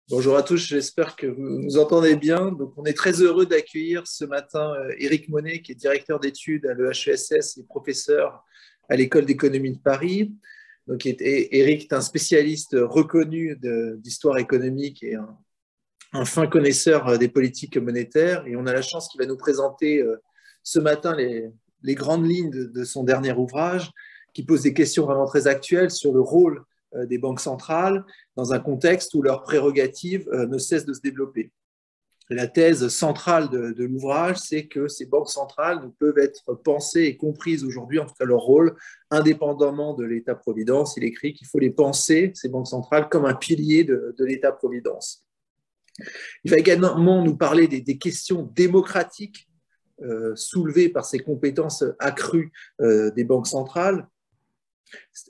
Bonjour à tous, j'espère que vous nous entendez bien. Donc, on est très heureux d'accueillir ce matin Éric Monet, qui est directeur d'études à l'EHESS et professeur à l'École d'économie de Paris. Donc, Éric est un spécialiste reconnu d'histoire économique et un fin connaisseur des politiques monétaires. Et on a la chance qu'il va nous présenter ce matin les grandes lignes de son dernier ouvrage, qui pose des questions vraiment très actuelles sur le rôle des banques centrales dans un contexte où leurs prérogatives ne cessent de se développer. La thèse centrale de l'ouvrage, c'est que ces banques centrales ne peuvent être pensées et comprises aujourd'hui, en tout cas leur rôle, indépendamment de l'État-providence. Il écrit qu'il faut les penser, ces banques centrales, comme un pilier de l'État-providence. Il va également nous parler des questions démocratiques soulevées par ces compétences accrues des banques centrales.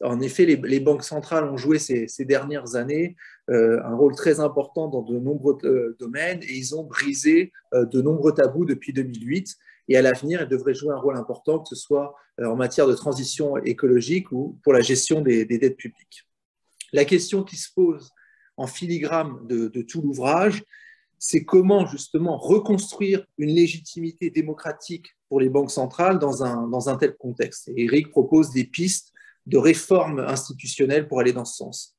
En effet, les banques centrales ont joué ces dernières années un rôle très important dans de nombreux domaines et ils ont brisé de nombreux tabous depuis 2008. Et à l'avenir, elles devraient jouer un rôle important, que ce soit en matière de transition écologique ou pour la gestion des dettes publiques. La question qui se pose en filigrane de tout l'ouvrage, c'est comment justement reconstruire une légitimité démocratique pour les banques centrales dans un tel contexte. Et Éric propose des pistes de réforme institutionnelle pour aller dans ce sens.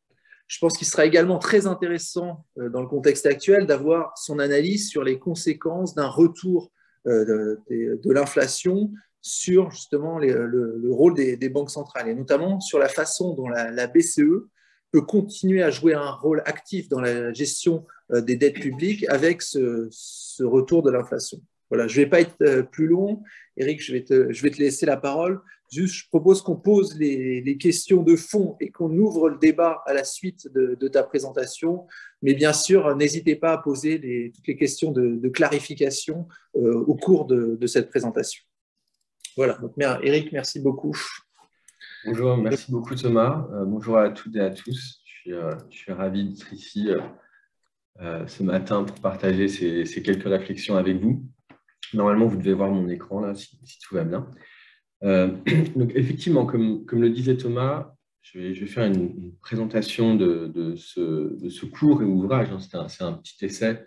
Je pense qu'il sera également très intéressant dans le contexte actuel d'avoir son analyse sur les conséquences d'un retour de l'inflation sur justement le rôle des banques centrales et notamment sur la façon dont la BCE peut continuer à jouer un rôle actif dans la gestion des dettes publiques avec ce retour de l'inflation. Voilà, je ne vais pas être plus long. Éric, je vais te laisser la parole. Juste, je propose qu'on pose les questions de fond et qu'on ouvre le débat à la suite de ta présentation. Mais bien sûr, n'hésitez pas à poser toutes les questions de clarification au cours de cette présentation. Voilà, donc Éric, merci beaucoup. Bonjour, merci beaucoup Thomas. Bonjour à toutes et à tous. Je suis ravi d'être ici ce matin pour partager ces quelques réflexions avec vous. Normalement, vous devez voir mon écran là, si tout va bien. Donc effectivement, comme le disait Thomas, je vais faire une présentation de ce court et ouvrage. C'est un petit essai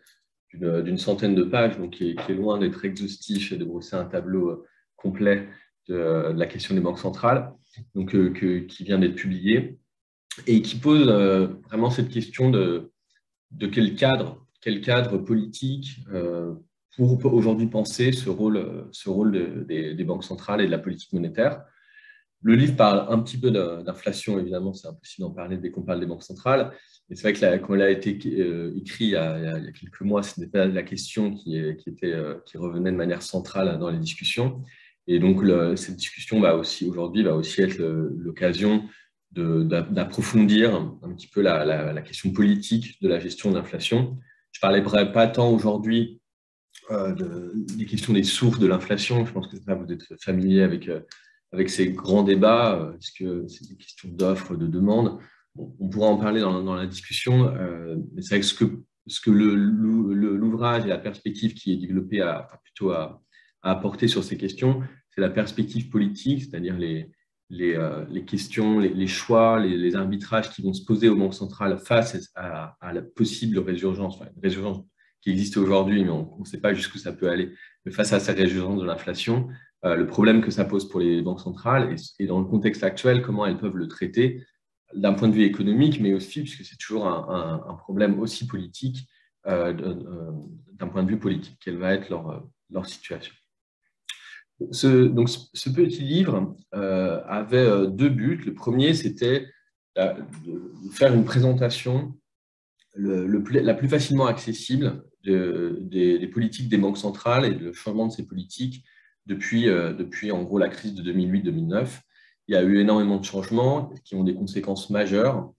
d'une centaine de pages, donc qui est loin d'être exhaustif et de brosser un tableau complet de la question des banques centrales, donc qui vient d'être publié et qui pose vraiment cette question de quel cadre politique pour aujourd'hui penser ce rôle des banques centrales et de la politique monétaire. Le livre parle un petit peu d'inflation, évidemment, c'est impossible d'en parler dès qu'on parle des banques centrales. Mais c'est vrai que quand elle a été écrit il y a quelques mois, ce n'était pas la question qui revenait de manière centrale dans les discussions. Et donc, cette discussion aujourd'hui va aussi être l'occasion d'approfondir un petit peu la question politique de la gestion de l'inflation. Je ne parlerai pas tant aujourd'hui des questions des sources de l'inflation. Je pense que ça, vous êtes familier avec ces grands débats. Est-ce que c'est des questions d'offres, de demande? Bon, on pourra en parler dans la discussion, mais c'est vrai que ce que l'ouvrage et la perspective qui est développée plutôt à apporter sur ces questions, c'est la perspective politique, c'est-à-dire les questions, les choix, les arbitrages qui vont se poser aux banques centrales face à la possible résurgence, une résurgence qui existe aujourd'hui, mais on ne sait pas jusqu'où ça peut aller, mais face à cette résurgence de l'inflation, le problème que ça pose pour les banques centrales et dans le contexte actuel, comment elles peuvent le traiter d'un point de vue économique, mais aussi, puisque c'est toujours un problème aussi politique, d'un point de vue politique, quelle va être leur situation. Donc, ce petit livre avait deux buts. Le premier, c'était de faire une présentation la plus facilement accessible des politiques des banques centrales et le changement de ces politiques depuis en gros la crise de 2008-2009. Il y a eu énormément de changements qui ont des conséquences majeures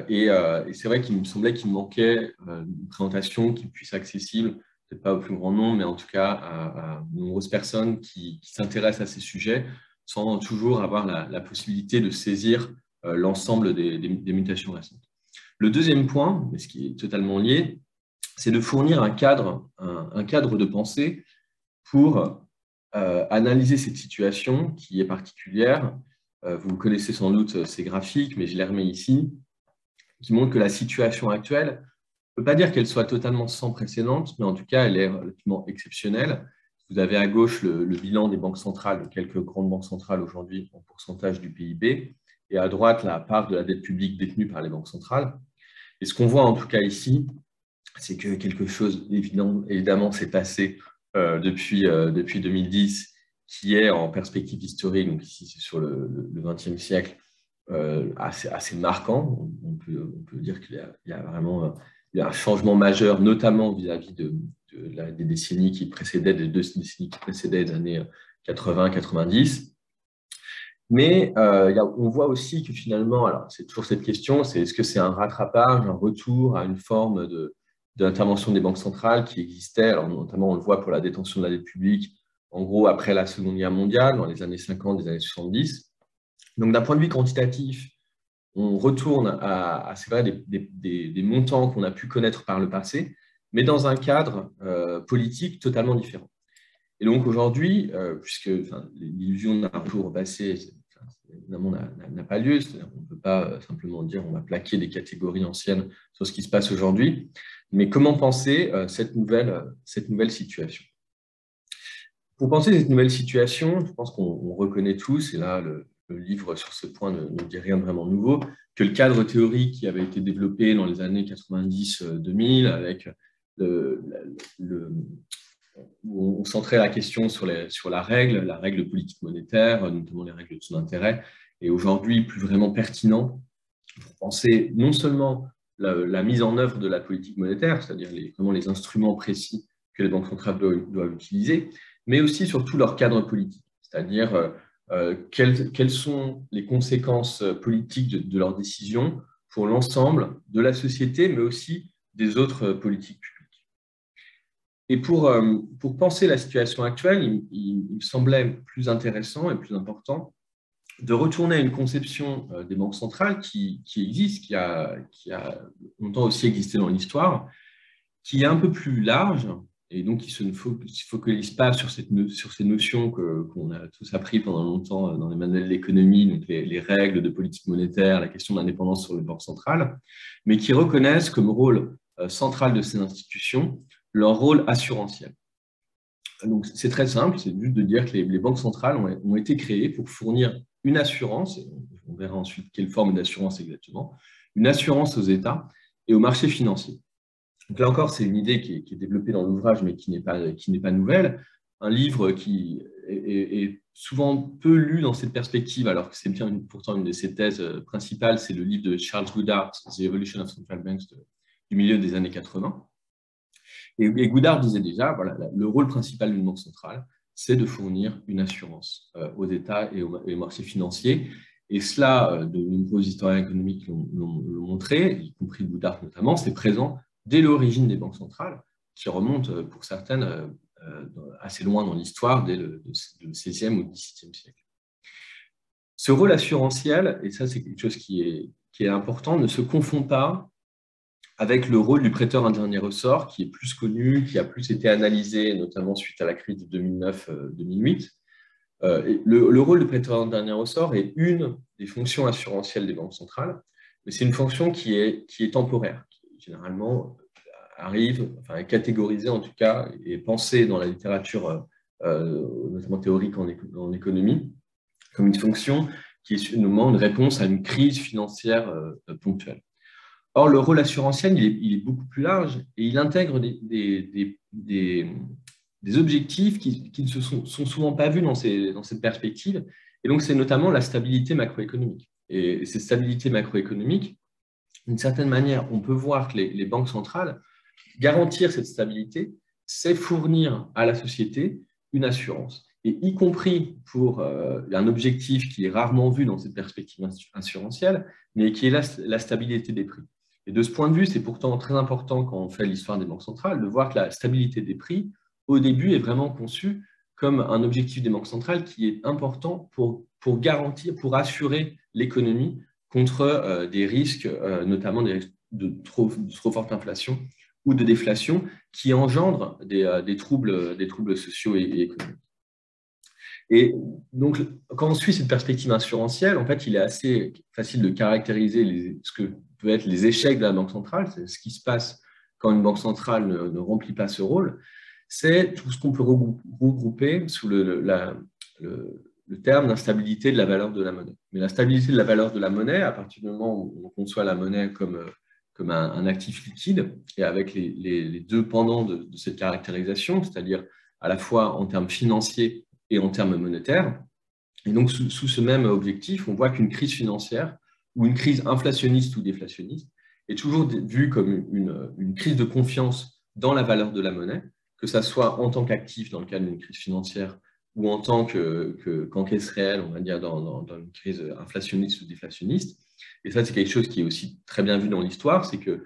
et c'est vrai qu'il me semblait qu'il manquait une présentation qui puisse être accessible, peut-être pas au plus grand nombre, mais en tout cas à de nombreuses personnes qui s'intéressent à ces sujets sans toujours avoir la possibilité de saisir l'ensemble des mutations récentes. Le deuxième point, mais ce qui est totalement lié, c'est de fournir un cadre de pensée pour analyser cette situation qui est particulière. Vous connaissez sans doute ces graphiques, mais je les remets ici, qui montrent que la situation actuelle ne peut pas dire qu'elle soit totalement sans précédent, mais en tout cas, elle est relativement exceptionnelle. Vous avez à gauche le bilan des banques centrales, de quelques grandes banques centrales aujourd'hui en pourcentage du PIB, et à droite, la part de la dette publique détenue par les banques centrales. Et ce qu'on voit en tout cas ici, c'est que quelque chose, évidemment, s'est passé depuis 2010, qui est en perspective historique, donc ici c'est sur le XXe siècle, assez marquant. On peut dire qu'il y a vraiment un changement majeur, notamment vis-à-vis des décennies qui précédaient, des 2 décennies qui précédaient les années 80-90. Mais on voit aussi que finalement, alors c'est toujours cette question, c'est est-ce que c'est un rattrapage, un retour à une forme d'intervention des banques centrales qui existait, alors notamment on le voit pour la détention de la dette publique, en gros après la Seconde Guerre mondiale, dans les années 50, les années 70. Donc d'un point de vue quantitatif, on retourne à c'est vrai, des montants qu'on a pu connaître par le passé, mais dans un cadre politique totalement différent. Et donc aujourd'hui, puisque l'illusion d'un retour au passé, évidemment, n'a pas lieu, on ne peut pas simplement dire on va plaquer des catégories anciennes sur ce qui se passe aujourd'hui, mais comment penser cette nouvelle situation? Pour penser cette nouvelle situation, je pense qu'on reconnaît tous, et là le livre sur ce point ne dit rien de vraiment nouveau, que le cadre théorique qui avait été développé dans les années 90-2000 avec où on centrait la question sur la règle politique monétaire, notamment les règles de taux d'intérêt, et aujourd'hui plus vraiment pertinent pour penser non seulement la mise en œuvre de la politique monétaire, c'est-à-dire vraiment les instruments précis que les banques centrales doivent utiliser, mais aussi surtout leur cadre politique, c'est-à-dire quelles sont les conséquences politiques de leurs décisions pour l'ensemble de la société, mais aussi des autres politiques publiques. Et pour penser la situation actuelle, il me semblait plus intéressant et plus important de retourner à une conception des banques centrales qui existe, qui a longtemps aussi existé dans l'histoire, qui est un peu plus large, et donc qui ne se focalise pas sur ces notions qu'on a tous appris pendant longtemps dans les manuels d'économie, donc les règles de politique monétaire, la question d'indépendance sur les banques centrales, mais qui reconnaissent comme rôle central de ces institutions leur rôle assurantiel. Donc c'est très simple, c'est juste de dire que les banques centrales ont été créées pour fournir une assurance, et on verra ensuite quelle forme d'assurance exactement, une assurance aux États et aux marchés financiers. Donc là encore, c'est une idée qui est développée dans l'ouvrage, mais qui n'est pas nouvelle. Un livre qui est souvent peu lu dans cette perspective, alors que c'est bien pourtant une de ses thèses principales, c'est le livre de Charles Goodhart, The Evolution of Central Banks, du milieu des années 80. Et Goodhart disait déjà, voilà, le rôle principal d'une banque centrale, c'est de fournir une assurance aux États et aux marchés financiers. Et cela, de nombreux historiens économiques l'ont montré, y compris Goodhart notamment, c'est présent dès l'origine des banques centrales, qui remontent pour certaines assez loin dans l'histoire, dès le XVIe ou XVIIe siècle. Ce rôle assurantiel, et ça c'est quelque chose qui est important, ne se confond pas avec le rôle du prêteur en dernier ressort, qui est plus connu, qui a plus été analysé, notamment suite à la crise de 2009-2008. Le rôle de prêteur en dernier ressort est une des fonctions assurantielles des banques centrales, mais c'est une fonction qui est temporaire, qui généralement arrive, enfin est catégorisée en tout cas, et pensée dans la littérature, notamment théorique en économie, comme une fonction qui est finalement une réponse à une crise financière ponctuelle. Or, le rôle assurantiel, il est beaucoup plus large et il intègre des objectifs qui ne sont souvent pas vus dans cette perspective. Et donc, c'est notamment la stabilité macroéconomique. Et cette stabilité macroéconomique, d'une certaine manière, on peut voir que les banques centrales, garantir cette stabilité, c'est fournir à la société une assurance. Et y compris pour un objectif qui est rarement vu dans cette perspective assurantielle, mais qui est la stabilité des prix. Et de ce point de vue, c'est pourtant très important quand on fait l'histoire des banques centrales de voir que la stabilité des prix, au début, est vraiment conçue comme un objectif des banques centrales qui est important pour garantir, pour assurer l'économie contre des risques, notamment des risques de trop forte inflation ou de déflation, qui engendrent des troubles sociaux et économiques. Et donc, quand on suit cette perspective assurantielle, en fait, il est assez facile de caractériser ce que peut être les échecs de la Banque centrale, c'est ce qui se passe quand une banque centrale ne remplit pas ce rôle, c'est tout ce qu'on peut regrouper sous le terme d'instabilité de la valeur de la monnaie. Mais la stabilité de la valeur de la monnaie, à partir du moment où on conçoit la monnaie comme un actif liquide, et avec les deux pendants de cette caractérisation, c'est-à-dire à la fois en termes financiers et en termes monétaires. Et donc, sous ce même objectif, on voit qu'une crise financière ou une crise inflationniste ou déflationniste est toujours vue comme une crise de confiance dans la valeur de la monnaie, que ça soit en tant qu'actif dans le cadre d'une crise financière ou en tant qu'encaisse réelle, on va dire, dans une crise inflationniste ou déflationniste. Et ça, c'est quelque chose qui est aussi très bien vu dans l'histoire, c'est que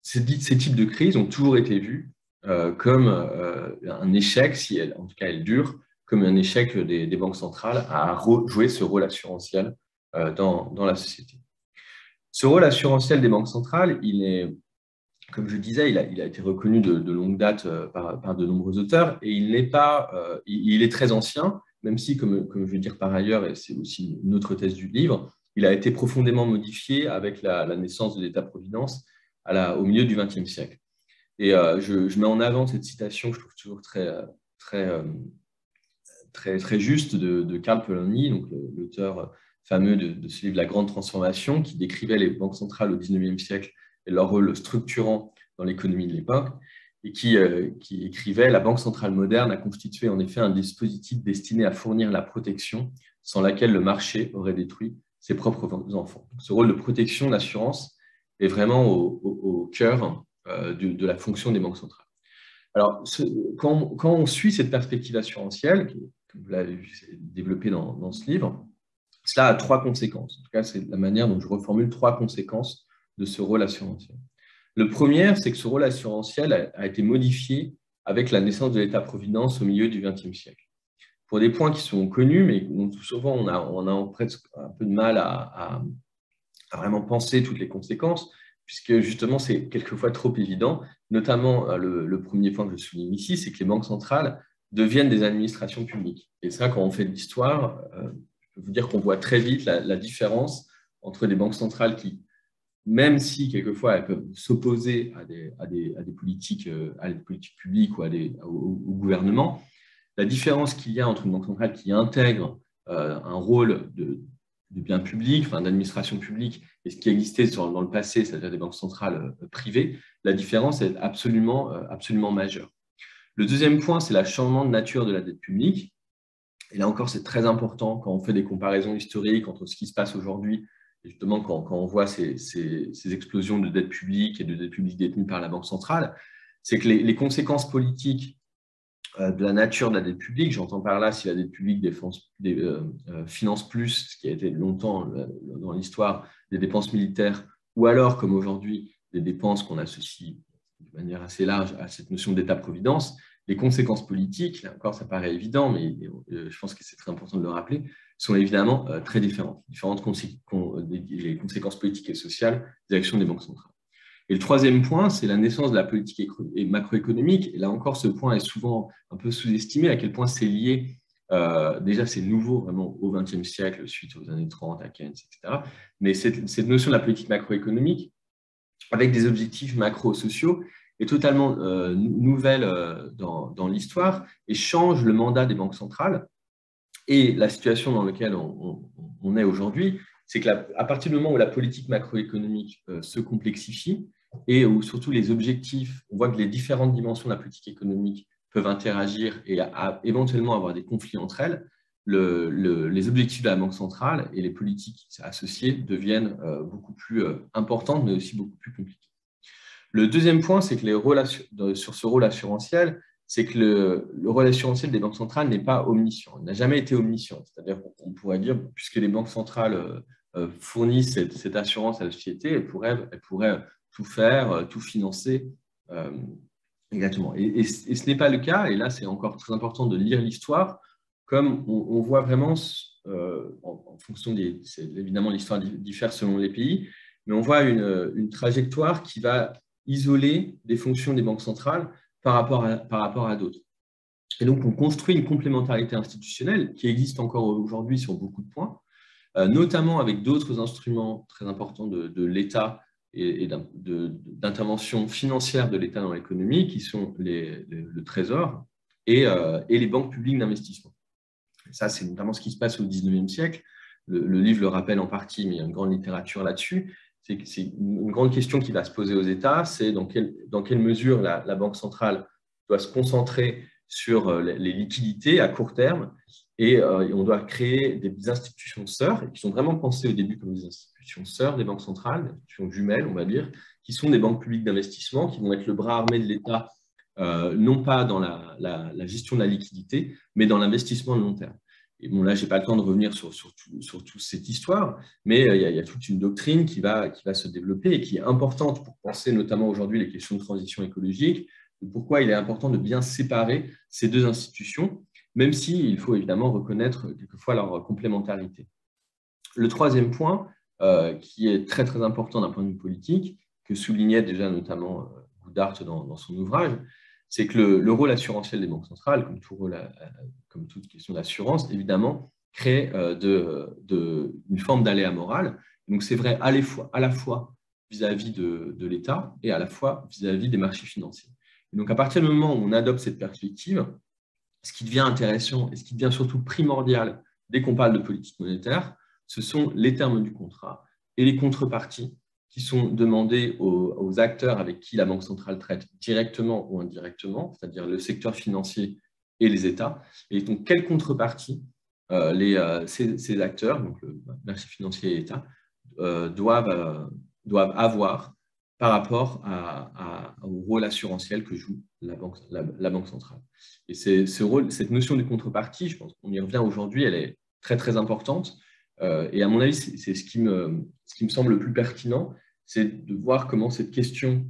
ces types de crises ont toujours été vus comme un échec, si en tout cas elles durent, comme un échec des banques centrales à jouer ce rôle assurantiel dans la société. Ce rôle assurantiel des banques centrales, il est, comme je disais, il a été reconnu de longue date par de nombreux auteurs, et il est très ancien, même si, comme je vais dire par ailleurs, et c'est aussi une autre thèse du livre, il a été profondément modifié avec la naissance de l'État-providence au milieu du XXe siècle. Et je mets en avant cette citation que je trouve toujours très juste de Karl Polanyi, donc l'auteur fameux de ce livre La Grande Transformation, qui décrivait les banques centrales au XIXe siècle et leur rôle structurant dans l'économie de l'époque, et qui écrivait « La banque centrale moderne a constitué en effet un dispositif destiné à fournir la protection sans laquelle le marché aurait détruit ses propres enfants ». Ce rôle de protection, d'assurance, est vraiment au cœur de la fonction des banques centrales. Alors, quand on suit cette perspective assurantielle, comme vous l'avez développée dans ce livre, cela a trois conséquences. En tout cas, c'est la manière dont je reformule trois conséquences de ce rôle assurantiel. Le premier, c'est que ce rôle assurantiel a été modifié avec la naissance de l'État-providence au milieu du XXe siècle. Pour des points qui sont connus, mais tout souvent on a presque un peu de mal à vraiment penser toutes les conséquences, puisque justement c'est quelquefois trop évident. Notamment, le premier point que je souligne ici, c'est que les banques centrales deviennent des administrations publiques. Et ça, quand on fait de l'histoire, je peux vous dire qu'on voit très vite la différence entre des banques centrales qui, même si quelquefois elles peuvent s'opposer à des politiques publiques ou au gouvernement, la différence qu'il y a entre une banque centrale qui intègre un rôle de bien public, d'administration publique, et ce qui existait dans le passé, c'est-à-dire des banques centrales privées, la différence est absolument majeure. Le deuxième point, c'est le changement de nature de la dette publique. Et là encore, c'est très important quand on fait des comparaisons historiques entre ce qui se passe aujourd'hui, et justement quand on voit ces explosions de dette publique et de dette publique détenue par la Banque centrale, c'est que les conséquences politiques de la nature de la dette publique, j'entends par là si la dette publique finance plus, ce qui a été longtemps dans l'histoire des dépenses militaires, ou alors comme aujourd'hui des dépenses qu'on associe de manière assez large à cette notion d'État-providence, les conséquences politiques, là encore ça paraît évident, mais je pense que c'est très important de le rappeler, sont évidemment très différentes les conséquences politiques et sociales des actions des banques centrales. Et le troisième point, c'est la naissance de la politique macroéconomique. Et là encore, ce point est souvent un peu sous-estimé, à quel point c'est lié, déjà c'est nouveau vraiment au XXe siècle, suite aux années 30, à Keynes, etc. Mais cette notion de la politique macroéconomique, avec des objectifs macro-sociaux, est totalement nouvelle dans l'histoire et change le mandat des banques centrales. Et la situation dans laquelle on est aujourd'hui, c'est qu'à partir du moment où la politique macroéconomique se complexifie et où surtout les objectifs, on voit que les différentes dimensions de la politique économique peuvent interagir et éventuellement avoir des conflits entre elles, les objectifs de la Banque centrale et les politiques associées deviennent beaucoup plus importantes, mais aussi beaucoup plus compliquées. Le deuxième point, c'est que sur ce rôle assurantiel, c'est que le rôle assurantiel des banques centrales n'est pas omniscient. Il n'a jamais été omniscient. C'est-à-dire qu'on pourrait dire, puisque les banques centrales fournissent cette assurance à la société, elles pourraient tout faire, tout financer. Exactement. Et ce n'est pas le cas. Et là, c'est encore très important de lire l'histoire, comme on voit vraiment, en fonction évidemment, l'histoire diffère selon les pays, mais on voit une trajectoire qui va isoler des fonctions des banques centrales par rapport à d'autres. Et donc, on construit une complémentarité institutionnelle qui existe encore aujourd'hui sur beaucoup de points, notamment avec d'autres instruments très importants de l'État, et d'intervention financière de l'État dans l'économie, qui sont le Trésor et les banques publiques d'investissement. Ça, c'est notamment ce qui se passe au XIXe siècle. Le livre le rappelle en partie, mais il y a une grande littérature là-dessus. C'est une grande question qui va se poser aux États, c'est dans quelle mesure la Banque centrale doit se concentrer sur les liquidités à court terme, et on doit créer des institutions sœurs, qui sont vraiment pensées au début comme des institutions sœurs des banques centrales, des institutions jumelles, on va dire, qui sont des banques publiques d'investissement, qui vont être le bras armé de l'État, non pas dans la gestion de la liquidité, mais dans l'investissement de long terme. Et bon, là, je n'ai pas le temps de revenir sur toute cette histoire, mais il y a toute une doctrine qui va se développer et qui est importante pour penser notamment aujourd'hui les questions de transition écologique, de pourquoi il est important de bien séparer ces deux institutions, même s'il faut évidemment reconnaître quelquefois leur complémentarité. Le troisième point, qui est très très important d'un point de vue politique, que soulignait déjà notamment Goudart dans son ouvrage, c'est que le rôle assurantiel des banques centrales, comme toute question d'assurance, évidemment, crée une forme d'aléa moral. Donc c'est vrai à la fois vis-à-vis de l'État et à la fois vis-à-vis des marchés financiers. Et donc à partir du moment où on adopte cette perspective, ce qui devient intéressant et ce qui devient surtout primordial dès qu'on parle de politique monétaire, ce sont les termes du contrat et les contreparties qui sont demandés aux acteurs avec qui la Banque centrale traite directement ou indirectement, c'est-à-dire le secteur financier et les États. Et donc, quelles contreparties ces acteurs, donc le marché financier et l'État, doivent avoir par rapport au rôle assurantiel que joue la Banque centrale. Et cette notion de contrepartie, je pense qu'on y revient aujourd'hui, elle est très, très importante. Et à mon avis, c'est ce qui me semble le plus pertinent, c'est de voir comment cette question,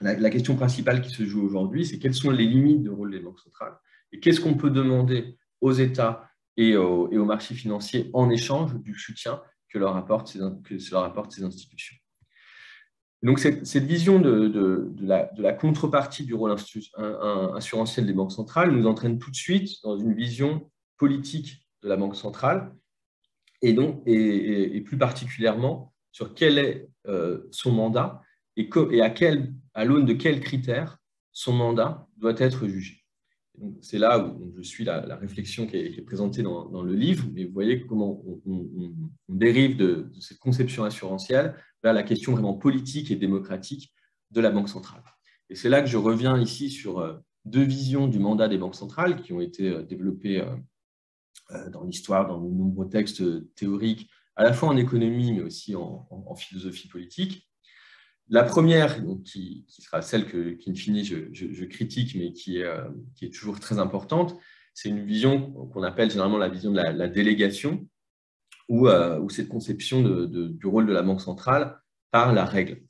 la question principale qui se joue aujourd'hui, c'est quelles sont les limites du rôle des banques centrales et qu'est-ce qu'on peut demander aux États et aux marchés financiers en échange du soutien que leur apportent ces institutions. Donc, cette vision de la contrepartie du rôle assurantiel des banques centrales nous entraîne tout de suite dans une vision politique de la Banque centrale, et plus particulièrement sur quel est son mandat et à l'aune de quels critères son mandat doit être jugé. C'est là où je suis la réflexion qui est présentée dans le livre, mais vous voyez comment on dérive de cette conception assurantielle vers la question vraiment politique et démocratique de la Banque centrale. Et c'est là que je reviens ici sur deux visions du mandat des banques centrales qui ont été développées dans l'histoire, dans de nombreux textes théoriques, à la fois en économie, mais aussi en philosophie politique. La première, donc, qui sera celle qu'in fine je critique, mais qui est toujours très importante, c'est une vision qu'on appelle généralement la vision de la délégation, ou cette conception du rôle de la Banque centrale par la règle.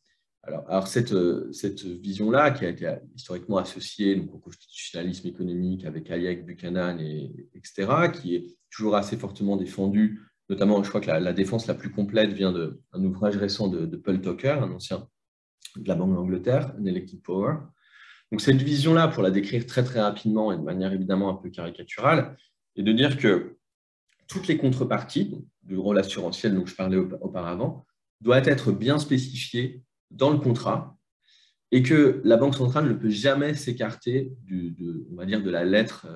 Alors cette vision-là, qui a été historiquement associée donc, au constitutionnalisme économique avec Hayek, Buchanan, etc., qui est toujours assez fortement défendue, notamment, je crois que la défense la plus complète vient d'un ouvrage récent de Paul Tucker, un ancien de la Banque d'Angleterre, An Elected Power. Donc cette vision-là, pour la décrire très très rapidement et de manière évidemment un peu caricaturale, est de dire que toutes les contreparties du rôle assurantiel dont je parlais auparavant doivent être bien spécifiées dans le contrat et que la Banque centrale ne peut jamais s'écarter on va dire de la lettre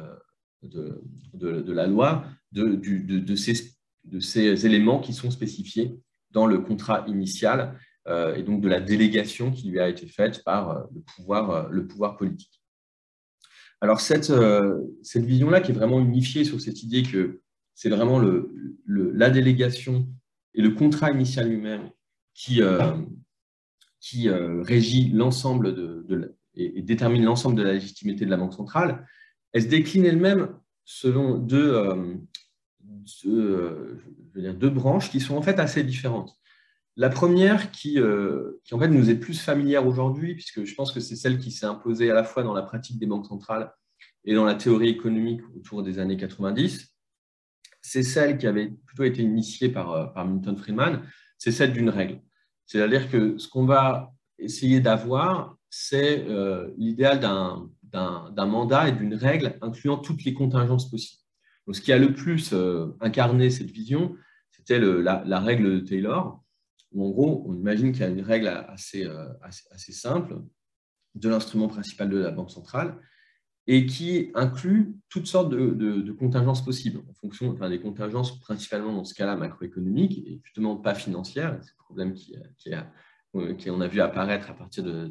de la loi, de ces éléments qui sont spécifiés dans le contrat initial et donc de la délégation qui lui a été faite par le pouvoir politique. Alors cette vision-là qui est vraiment unifiée sur cette idée que c'est vraiment la délégation et le contrat initial lui-même qui régit l'ensemble et détermine l'ensemble de la légitimité de la Banque centrale, elle se décline elle-même selon deux branches qui sont en fait assez différentes. La première qui en fait nous est plus familière aujourd'hui, puisque je pense que c'est celle qui s'est imposée à la fois dans la pratique des banques centrales et dans la théorie économique autour des années 90, c'est celle qui avait plutôt été initiée par Milton Friedman, c'est celle d'une règle. C'est-à-dire que ce qu'on va essayer d'avoir, c'est l'idéal d'un mandat et d'une règle incluant toutes les contingences possibles. Donc, ce qui a le plus incarné cette vision, c'était la règle de Taylor, où en gros, on imagine qu'il y a une règle assez simple de l'instrument principal de la Banque centrale et qui inclut toutes sortes de contingences possibles, en fonction des contingences principalement dans ce cas-là macroéconomiques et justement pas financières. C'est le problème qu'on a vu apparaître à partir de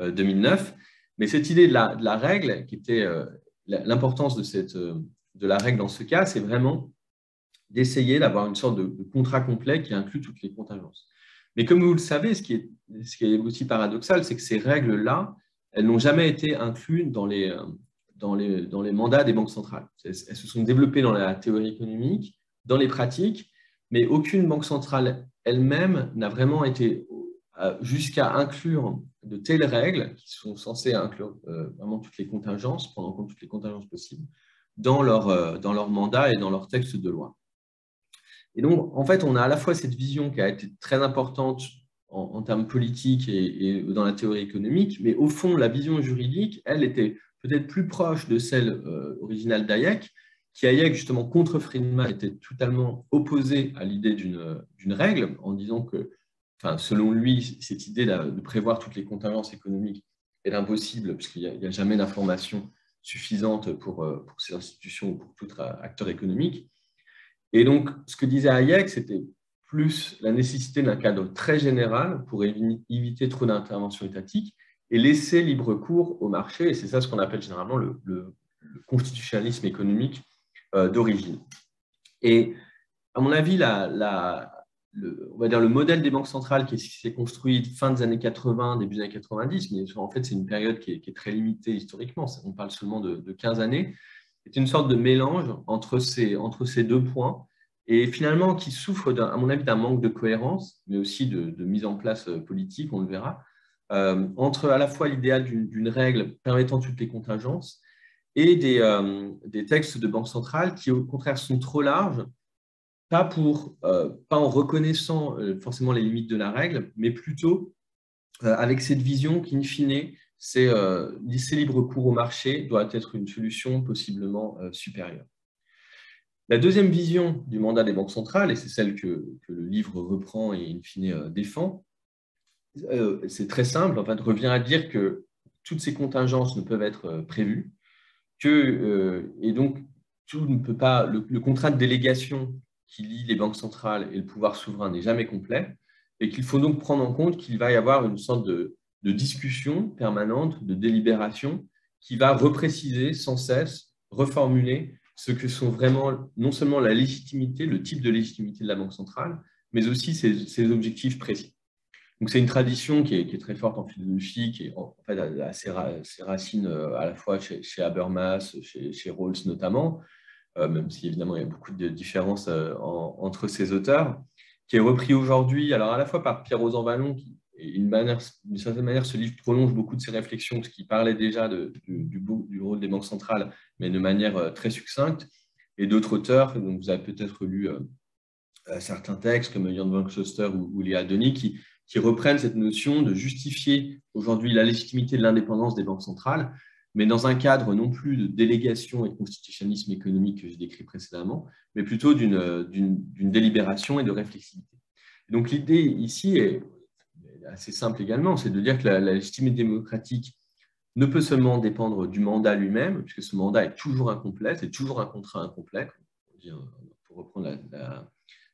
2008-2009. Mais cette idée de la règle, qui était l'importance de la règle dans ce cas, c'est vraiment d'essayer d'avoir une sorte de contrat complet qui inclut toutes les contingences. Mais comme vous le savez, ce qui est aussi paradoxal, c'est que ces règles-là, elles n'ont jamais été incluses dans les mandats des banques centrales. Elles se sont développées dans la théorie économique, dans les pratiques, mais aucune banque centrale elle-même n'a vraiment été jusqu'à inclure de telles règles qui sont censées inclure vraiment toutes les contingences, prendre en compte toutes les contingences possibles, dans leur mandat et dans leur texte de loi. Et donc, en fait, on a à la fois cette vision qui a été très importante en termes politiques et dans la théorie économique, mais au fond, la vision juridique, elle était peut-être plus proche de celle originale d'Hayek, qui Hayek, justement, contre Friedman, était totalement opposé à l'idée d'une règle, en disant que, selon lui, cette idée de prévoir toutes les contingences économiques est impossible, puisqu'il n'y a jamais d'information suffisante pour ces institutions ou pour tout acteur économique. Et donc, ce que disait Hayek, c'était plus la nécessité d'un cadre très général pour éviter trop d'intervention étatique et laisser libre cours au marché. Et c'est ça ce qu'on appelle généralement le constitutionnalisme économique d'origine. Et à mon avis, on va dire le modèle des banques centrales qui s'est construit fin des années 80, début des années 90, mais en fait, c'est une période qui est très limitée historiquement. On parle seulement de 15 années. C'est une sorte de mélange entre ces deux points et finalement qui souffre, à mon avis, d'un manque de cohérence, mais aussi de mise en place politique, on le verra, entre à la fois l'idéal d'une règle permettant toutes les contingences et des textes de banque centrale qui, au contraire, sont trop larges, pas en reconnaissant forcément les limites de la règle, mais plutôt avec cette vision qui, in fine, c'est laisser libre cours au marché doit être une solution possiblement supérieure. La deuxième vision du mandat des banques centrales, et c'est celle que le livre reprend et in fine défend, c'est très simple, en fait, revient à dire que toutes ces contingences ne peuvent être prévues, et donc tout ne peut pas, le contrat de délégation qui lie les banques centrales et le pouvoir souverain n'est jamais complet, et qu'il faut donc prendre en compte qu'il va y avoir une sorte de discussion permanente, de délibération, qui va repréciser sans cesse, reformuler ce que sont vraiment non seulement la légitimité, le type de légitimité de la Banque centrale, mais aussi ses objectifs précis. Donc c'est une tradition qui est très forte en philosophie, qui en fait, a ses racines à la fois chez Habermas, chez Rawls notamment, même si évidemment il y a beaucoup de différences entre ces auteurs, qui est repris aujourd'hui, alors à la fois par Pierre-Rosan Vallon, qui d'une certaine manière, ce livre prolonge beaucoup de ses réflexions, parce qu'il parlait déjà du rôle des banques centrales, mais de manière très succincte, et d'autres auteurs, dont vous avez peut-être lu certains textes, comme Jan van Kloster ou Léa Denis, qui reprennent cette notion de justifier aujourd'hui la légitimité de l'indépendance des banques centrales, mais dans un cadre non plus de délégation et de constitutionnalisme économique que j'ai décrit précédemment, mais plutôt d'une délibération et de réflexivité. Donc l'idée ici est assez simple également, c'est de dire que la légitimité démocratique ne peut seulement dépendre du mandat lui-même, puisque ce mandat est toujours incomplet, c'est toujours un contrat incomplet, pour reprendre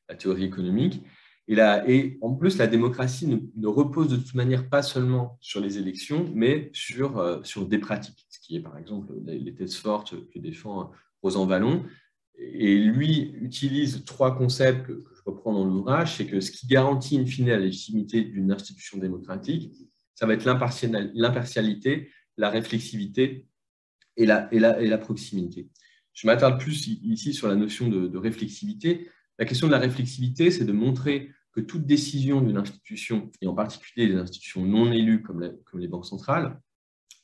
la théorie économique. Et en plus, la démocratie ne repose de toute manière pas seulement sur les élections, mais sur des pratiques, ce qui est par exemple les thèses fortes que défend Rosan Vallon. Et lui utilise trois concepts que je reprends dans l'ouvrage, c'est que ce qui garantit in fine la légitimité d'une institution démocratique, ça va être l'impartialité, la réflexivité et la proximité. Je m'attarde plus ici sur la notion de réflexivité. La question de la réflexivité, c'est de montrer que toute décision d'une institution, et en particulier des institutions non élues comme les banques centrales,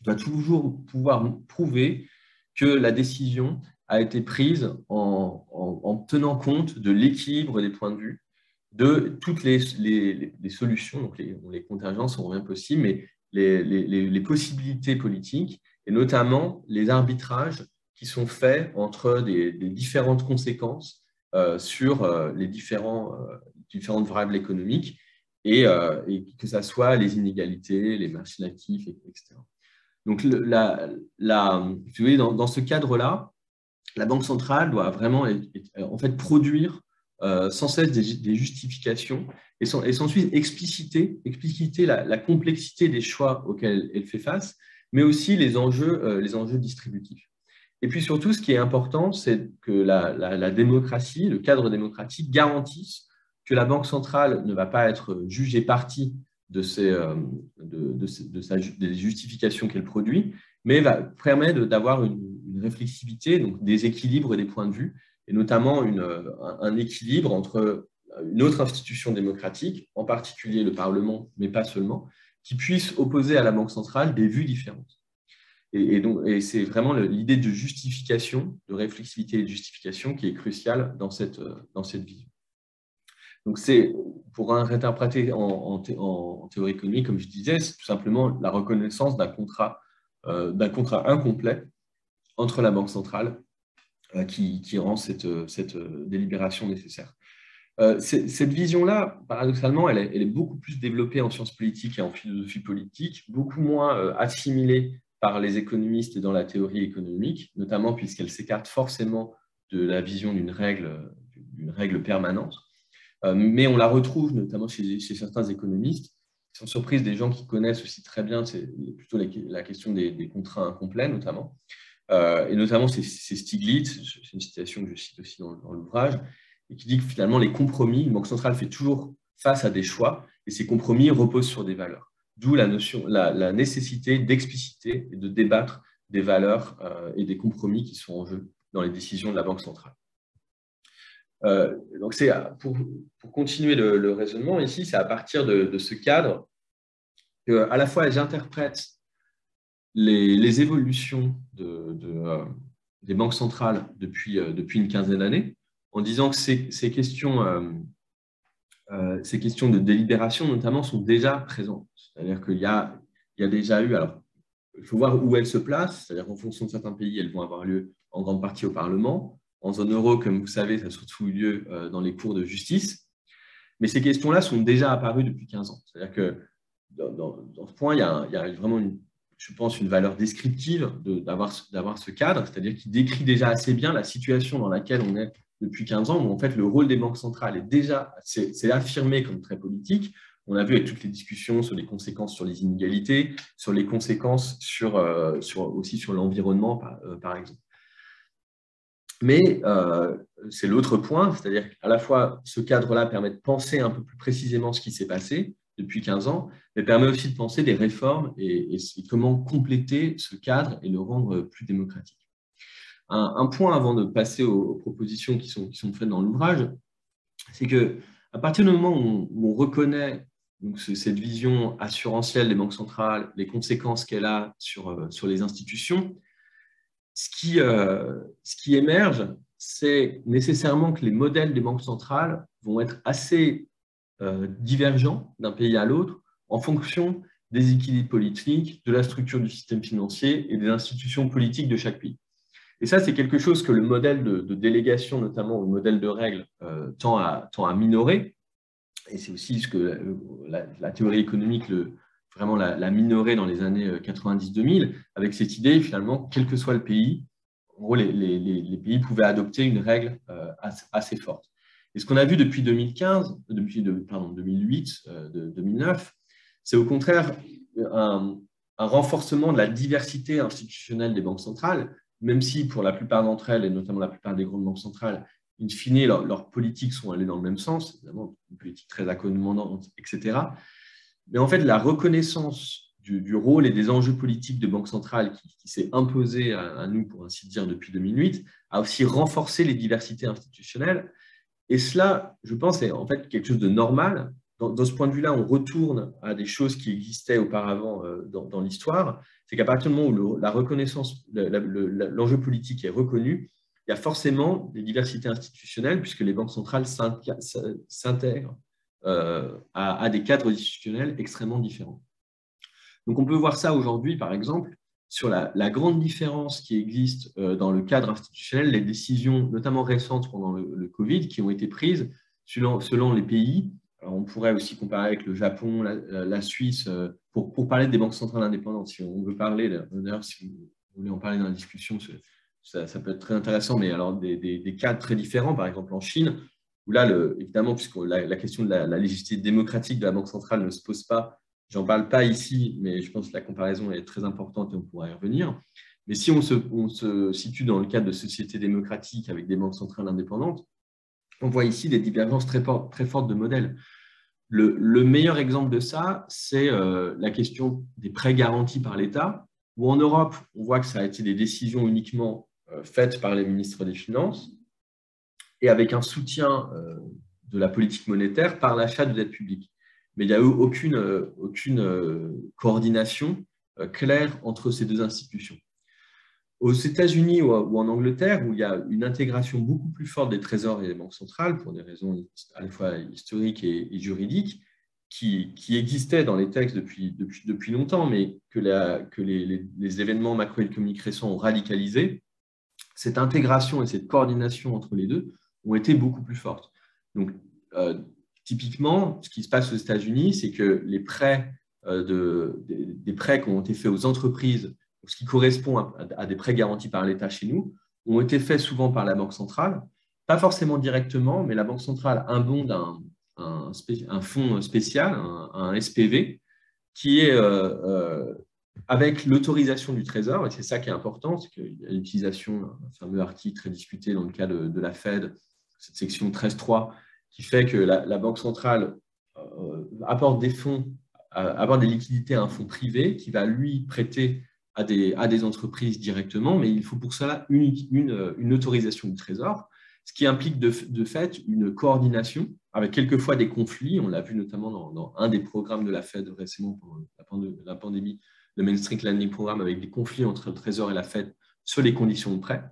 doit toujours pouvoir prouver que la décision a été prise en tenant compte de l'équilibre des points de vue, de toutes les solutions, donc les contingences sont rien possible, mais les possibilités politiques, et notamment les arbitrages qui sont faits entre des différentes conséquences sur les différents différentes variables économiques et que ce soit les inégalités, les marchés actifs, etc. Donc, vous voyez, dans ce cadre-là, la Banque centrale doit vraiment en fait, produire sans cesse des justifications et s'ensuite expliciter la complexité des choix auxquels elle fait face, mais aussi les enjeux distributifs. Et puis surtout, ce qui est important, c'est que la démocratie, le cadre démocratique garantisse que la Banque centrale ne va pas être jugée partie des justifications qu'elle produit, mais va permettre d'avoir une réflexivité, donc des équilibres des points de vue, et notamment un équilibre entre une autre institution démocratique, en particulier le Parlement, mais pas seulement, qui puisse opposer à la Banque centrale des vues différentes. Et c'est vraiment l'idée de justification, de réflexivité et de justification qui est cruciale dans cette vision. Donc, pour réinterpréter en théorie économique, comme je disais, c'est tout simplement la reconnaissance d'un contrat incomplet entre la Banque centrale qui rend cette délibération nécessaire. Cette vision-là, paradoxalement, elle est beaucoup plus développée en sciences politiques et en philosophie politique, beaucoup moins assimilée par les économistes et dans la théorie économique, notamment puisqu'elle s'écarte forcément de la vision d'une règle permanente. Mais on la retrouve notamment chez certains économistes, sans surprise des gens qui connaissent aussi très bien, c'est plutôt la question des contrats incomplets notamment. Et notamment, c'est Stiglitz, c'est une citation que je cite aussi dans l'ouvrage, et qui dit que finalement, les compromis, une banque centrale fait toujours face à des choix, et ces compromis reposent sur des valeurs. D'où la nécessité d'expliciter et de débattre des valeurs et des compromis qui sont en jeu dans les décisions de la Banque centrale. Donc, pour continuer le raisonnement ici, c'est à partir de ce cadre qu'à la fois j'interprète les évolutions des banques centrales depuis une quinzaine d'années, en disant que ces questions de délibération, notamment, sont déjà présentes. C'est-à-dire qu'il y a déjà eu, alors, il faut voir où elles se placent, c'est-à-dire qu'en fonction de certains pays, elles vont avoir lieu en grande partie au Parlement. En zone euro, comme vous savez, ça a surtout eu lieu dans les cours de justice. Mais ces questions-là sont déjà apparues depuis 15 ans. C'est-à-dire que dans ce point, il y a vraiment, je pense, une valeur descriptive d'avoir ce cadre, c'est-à-dire qui décrit déjà assez bien la situation dans laquelle on est depuis 15 ans, où en fait le rôle des banques centrales est déjà affirmé comme très politique. On a vu avec toutes les discussions sur les conséquences sur les inégalités, sur les conséquences aussi sur l'environnement, par exemple. Mais c'est l'autre point, c'est-à-dire qu'à la fois ce cadre-là permet de penser un peu plus précisément ce qui s'est passé depuis 15 ans, mais permet aussi de penser des réformes et comment compléter ce cadre et le rendre plus démocratique. Un point avant de passer aux propositions qui sont faites dans l'ouvrage, c'est qu'à partir du moment où on reconnaît donc, cette vision assurantielle des banques centrales, les conséquences qu'elle a sur les institutions, ce qui émerge, c'est nécessairement que les modèles des banques centrales vont être assez divergents d'un pays à l'autre en fonction des équilibres politiques, de la structure du système financier et des institutions politiques de chaque pays. Et ça, c'est quelque chose que le modèle de délégation, notamment le modèle de règles, tend à minorer. Et c'est aussi ce que la théorie économique vraiment la minorer dans les années 90-2000, avec cette idée, finalement, quel que soit le pays, en gros, les pays pouvaient adopter une règle assez forte. Et ce qu'on a vu depuis 2008, 2009, c'est au contraire un renforcement de la diversité institutionnelle des banques centrales, même si pour la plupart d'entre elles, et notamment la plupart des grandes banques centrales, in fine, leurs politiques sont allées dans le même sens, évidemment, une politique très accommodante, etc. Mais en fait, la reconnaissance du rôle et des enjeux politiques de banque centrale qui s'est imposée à nous, pour ainsi dire, depuis 2008, a aussi renforcé les diversités institutionnelles. Et cela, je pense, est en fait quelque chose de normal. Dans ce point de vue-là, on retourne à des choses qui existaient auparavant dans l'histoire. C'est qu'à partir du moment où la reconnaissance, l'enjeu politique est reconnu, il y a forcément des diversités institutionnelles puisque les banques centrales s'intègrent à des cadres institutionnels extrêmement différents. Donc, on peut voir ça aujourd'hui, par exemple, sur la grande différence qui existe dans le cadre institutionnel, les décisions, notamment récentes pendant le Covid, qui ont été prises selon les pays. Alors, on pourrait aussi comparer avec le Japon, la Suisse, pour parler des banques centrales indépendantes. Si on veut parler, d'ailleurs, si vous voulez en parler dans la discussion, ça peut être très intéressant, mais alors des cas très différents, par exemple en Chine, où là, évidemment, puisque la question de la légitimité démocratique de la Banque centrale ne se pose pas, j'en parle pas ici, mais je pense que la comparaison est très importante et on pourra y revenir. Mais si on se situe dans le cadre de sociétés démocratiques avec des banques centrales indépendantes, on voit ici des divergences très fortes de modèles. Le meilleur exemple de ça, c'est la question des prêts garantis par l'État, où en Europe, on voit que ça a été des décisions uniquement faites par les ministres des Finances et avec un soutien de la politique monétaire par l'achat de dette publique. Mais il n'y a eu aucune coordination claire entre ces deux institutions. Aux États-Unis ou en Angleterre, où il y a une intégration beaucoup plus forte des trésors et des banques centrales, pour des raisons à la fois historiques et juridiques, qui existaient dans les textes depuis longtemps, mais que les événements macroéconomiques récents ont radicalisé, cette intégration et cette coordination entre les deux ont été beaucoup plus fortes. Donc, typiquement, ce qui se passe aux États-Unis, c'est que les prêts, des prêts qui ont été faits aux entreprises, ce qui correspond à des prêts garantis par l'État chez nous, ont été faits souvent par la Banque centrale, pas forcément directement, mais la Banque centrale imbonde un fonds spécial, un SPV, qui est avec l'autorisation du Trésor, et c'est ça qui est important, c'est qu'il y a l'utilisation, un fameux article très discuté dans le cas de la Fed, cette section 13.3, qui fait que la Banque centrale apporte des fonds, apporte des liquidités à un fonds privé qui va lui prêter à des entreprises directement, mais il faut pour cela une autorisation du Trésor, ce qui implique de fait une coordination avec quelquefois des conflits. On l'a vu notamment dans un des programmes de la Fed récemment pour la pandémie, le Main Street Lending Programme, avec des conflits entre le Trésor et la Fed sur les conditions de prêt.